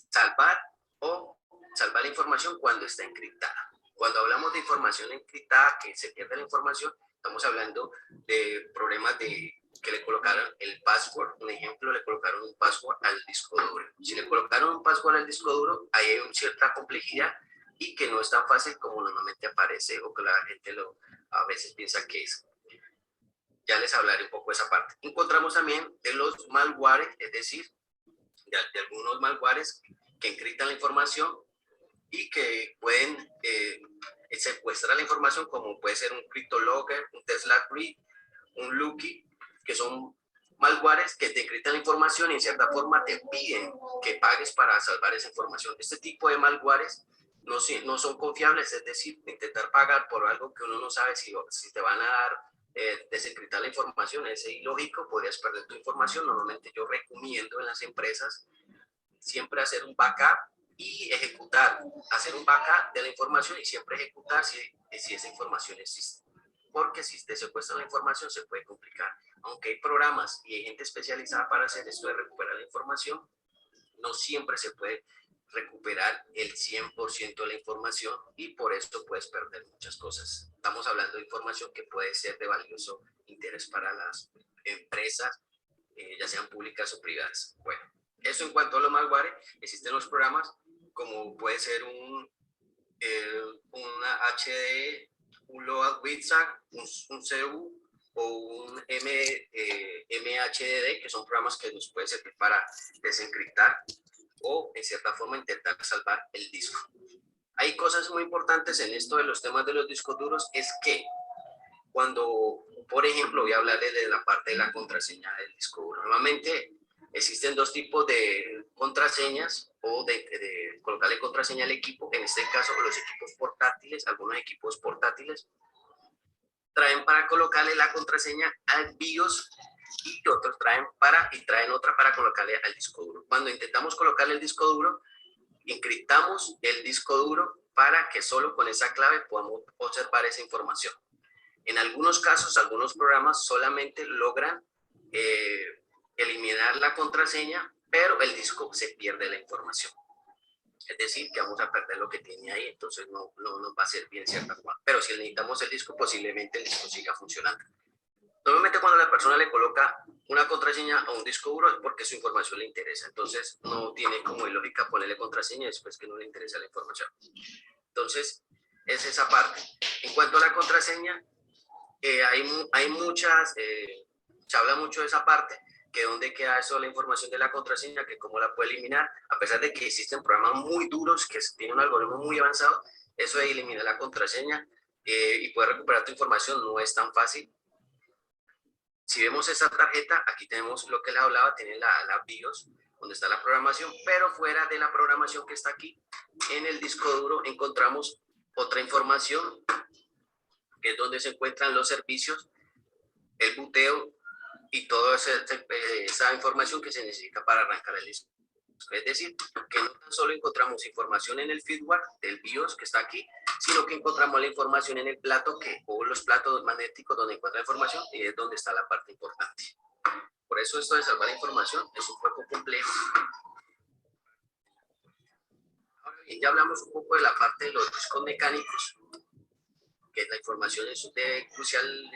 salvar la información cuando está encriptada. Cuando hablamos de información encriptada, que se pierde la información, estamos hablando de problemas de que le colocaron el password. Un ejemplo, le colocaron un password al disco duro. Si le colocaron un password al disco duro, ahí hay una cierta complejidad y que no es tan fácil como normalmente aparece o que la gente a veces piensa que es. Ya les hablaré un poco de esa parte. Encontramos también de los malwares, es decir, de algunos malwares que encriptan la información y que pueden secuestrar la información, como puede ser un CryptoLocker, un Tesla Grid, un Lucky, que son malwares que te encriptan la información y en cierta forma te piden que pagues para salvar esa información. Este tipo de malwares no son confiables, es decir, intentar pagar por algo que uno no sabe si te van a dar, desencriptar la información, es ilógico, podrías perder tu información. Normalmente yo recomiendo en las empresas siempre hacer un backup y hacer un backup de la información y siempre ejecutar si esa información existe. Porque si te secuestran la información se puede complicar. Aunque hay programas y hay gente especializada para hacer esto de recuperar la información, no siempre se puede recuperar el 100% de la información y por esto puedes perder muchas cosas. Estamos hablando de información que puede ser de valioso interés para las empresas, ya sean públicas o privadas. Bueno, eso en cuanto a los malware. Existen los programas como puede ser una HD, un Load Wizard, un CU o un MHDD, que son programas que nos pueden servir para desencriptar o en cierta forma intentar salvar el disco. Hay cosas muy importantes en esto de los temas de los discos duros, es que cuando, por ejemplo, voy a hablarles de la parte de la contraseña del disco duro. Normalmente existen dos tipos de contraseñas o de colocarle contraseña al equipo. En este caso, los equipos portátiles, algunos equipos portátiles traen para colocarle la contraseña al BIOS y otros traen otra para colocarle al disco duro. Cuando intentamos colocarle el disco duro, encriptamos el disco duro para que solo con esa clave podamos observar esa información. En algunos casos, algunos programas solamente logran eliminar la contraseña, pero el disco se pierde la información. Es decir, que vamos a perder lo que tiene ahí, entonces no nos va a servir en cierta forma. Pero si necesitamos el disco, posiblemente el disco siga funcionando. Normalmente cuando la persona le coloca una contraseña a un disco duro es porque su información le interesa. Entonces no tiene como lógica ponerle contraseña después que no le interesa la información. Entonces es esa parte. En cuanto a la contraseña, hay muchas, se habla mucho de esa parte, que dónde queda eso, la información de la contraseña, que cómo la puede eliminar, a pesar de que existen programas muy duros que tienen un algoritmo muy avanzado. Eso de eliminar la contraseña y poder recuperar tu información no es tan fácil. Si vemos esa tarjeta, aquí tenemos lo que les hablaba, tiene la BIOS, donde está la programación, pero fuera de la programación que está aquí, en el disco duro encontramos otra información, que es donde se encuentran los servicios, el buteo y toda esa información que se necesita para arrancar el disco. Es decir, que no tan solo encontramos información en el firmware del BIOS que está aquí, sino que encontramos la información en el plato o los platos magnéticos donde encuentra información, y es donde está la parte importante. Por eso esto de salvar la información es un poco complejo. Ahora bien, ya hablamos un poco de la parte de los discos mecánicos, que la información es de crucial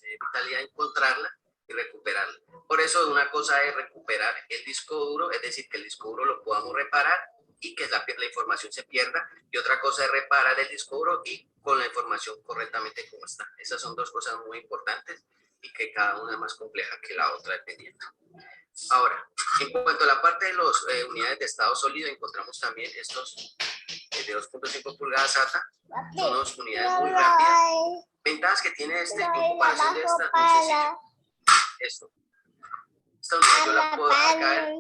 vitalidad encontrarla y recuperarla. Por eso una cosa es recuperar el disco duro, es decir, que el disco duro lo podamos reparar y que la información se pierda, y otra cosa es reparar el disco duro y con la información correctamente como está. Esas son dos cosas muy importantes y que cada una es más compleja que la otra dependiendo. Ahora, en cuanto a la parte de las unidades de estado sólido, encontramos también estos de 2.5 pulgadas SATA, son unas unidades muy rápidas. Ventajas que tiene en comparación de esta, muy sencillo. Esto. Esta unidad yo la puedo dejar caer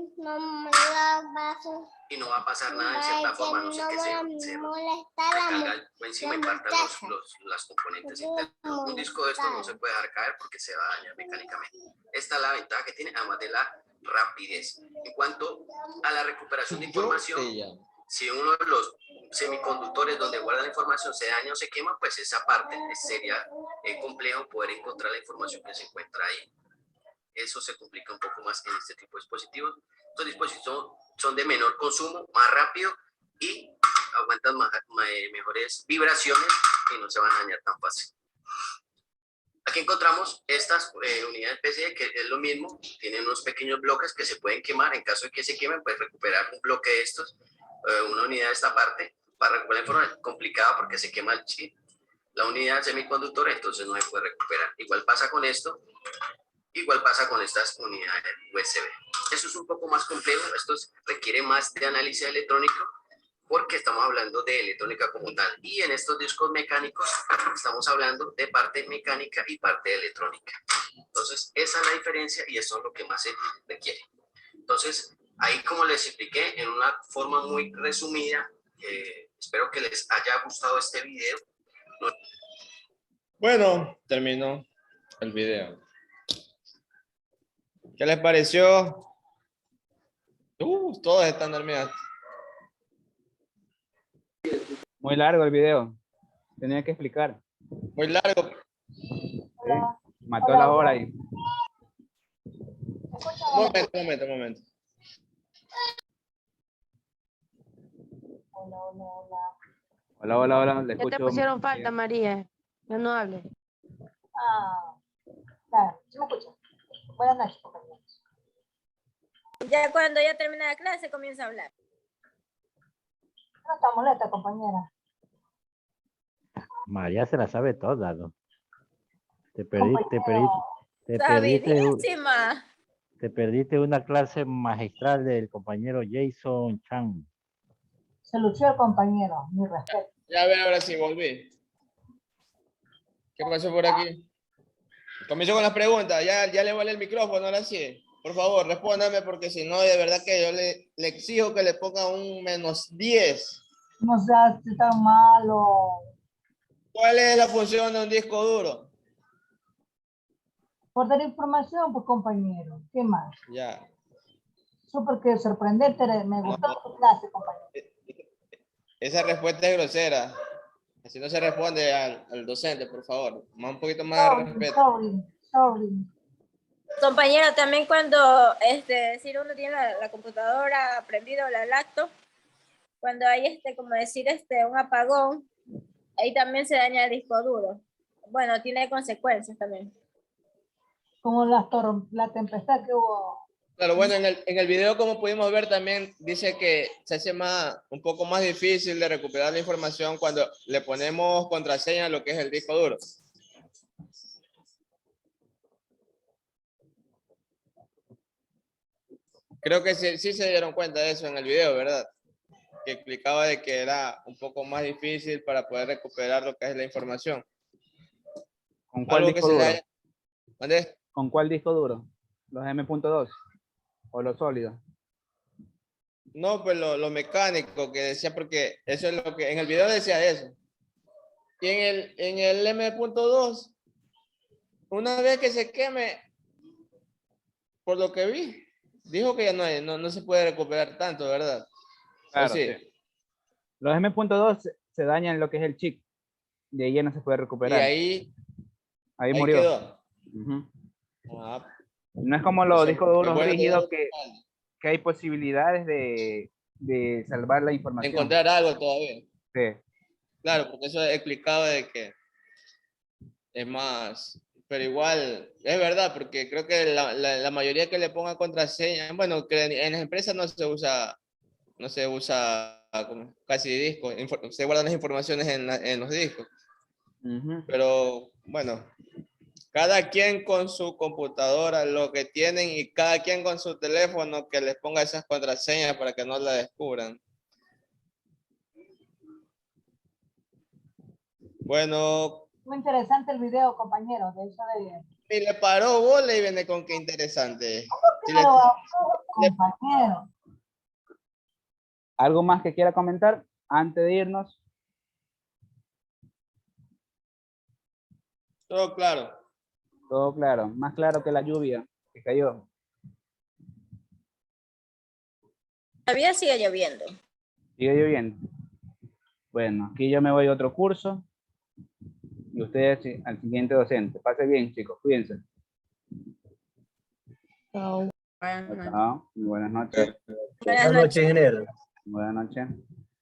y no va a pasar nada en cierta forma, no sé qué se recarga encima y parta las componentes internas. Un disco de esto no se puede dejar caer porque se va a dañar mecánicamente. Esta es la ventaja que tiene, además de la rapidez. En cuanto a la recuperación de información, si uno de los semiconductores donde guarda la información se daña o se quema, pues esa parte sería complejo poder encontrar la información que se encuentra ahí. Eso se complica un poco más en este tipo de dispositivos. Estos dispositivos son de menor consumo, más rápido y aguantan mejores vibraciones y no se van a dañar tan fácil. Aquí encontramos estas unidades PCIe, que es lo mismo, tienen unos pequeños bloques que se pueden quemar. En caso de que se quemen, puedes recuperar un bloque de estos, una unidad de esta parte, para recuperar información complicada porque se quema el chip, la unidad semiconductor, entonces no se puede recuperar. Igual pasa con esto, igual pasa con estas unidades USB. Eso es un poco más complejo, esto requiere más de análisis electrónico, porque estamos hablando de electrónica como tal. Y en estos discos mecánicos estamos hablando de parte mecánica y parte electrónica. Entonces, esa es la diferencia y eso es lo que más se requiere. Entonces, ahí como les expliqué en una forma muy resumida, espero que les haya gustado este video. Bueno, terminó el video. ¿Qué les pareció? Todos están dormidos. Muy largo el video. Tenía que explicar. Muy largo. Sí, mató la hora ahí. Un momento. Hola, le Ya te escucho. pusieron falta, María. Ya no hables. Claro, ¿sí me escucha? Buenas noches, compañeros. Ya cuando ya termina la clase comienza a hablar. No está molesta, compañera. María se la sabe toda, ¿no? Te perdiste Sabidísima. te perdiste una clase magistral del compañero Jason Chan. Se lució el compañero, mi respeto. Ya ver, ahora sí, volví. ¿Qué pasó por aquí? Comenzó con las preguntas. Ya le vale el micrófono, ahora sí. Por favor, respóndame porque si no, de verdad que yo le exijo que le ponga un -10. No seas tan malo. ¿Cuál es la función de un disco duro? Por dar información, pues compañero. ¿Qué más? Ya. Súper que sorprendente. Me gustó tu clase, compañero. Esa respuesta es grosera. Así no se responde al docente, por favor. Un poquito más de respeto. Sorry. Compañero, también cuando decir uno tiene la computadora prendida o la laptop, cuando hay como decir un apagón, ahí también se daña el disco duro. Bueno, tiene consecuencias también. Como la tempestad que hubo. Claro, bueno, en el video, como pudimos ver, también dice que se hace un poco más difícil de recuperar la información cuando le ponemos contraseña a lo que es el disco duro. Creo que sí se dieron cuenta de eso en el video, ¿verdad? Que explicaba de que era un poco más difícil para poder recuperar lo que es la información. ¿Con cuál disco duro? ¿Dónde? ¿Con cuál disco duro? ¿Los M.2 o los sólidos? No, pues lo mecánico que decía, porque eso es lo que en el video decía eso. Y en el M.2, una vez que se queme, por lo que vi, dijo que ya no se puede recuperar tanto, ¿verdad? Claro, sí. Los M.2 se dañan lo que es el chip. De ahí ya no se puede recuperar. Y ahí murió. Quedó. No es como los discos duros rígidos que hay posibilidades de salvar la información. Encontrar algo todavía. Sí. Claro, porque eso he explicado de que es más, pero igual, es verdad, porque creo que la mayoría que le ponga contraseña, bueno, que en las empresas no se usa como casi disco, se guardan las informaciones en los discos. Pero bueno, cada quien con su computadora, lo que tienen, y cada quien con su teléfono que les ponga esas contraseñas para que no la descubran. Bueno. Muy interesante el video, compañero. De eso Y le paró bola y viene con qué interesante. Compañero. ¿Algo más que quiera comentar antes de irnos? Todo claro. Todo claro. Más claro que la lluvia que cayó. Todavía sigue lloviendo. ¿Sigue lloviendo? Bueno, aquí yo me voy a otro curso. Y ustedes sí, al siguiente docente. Pase bien, chicos. Cuídense. Chao. Chao. Muy buenas noches. Buenas noches, Buenas noches.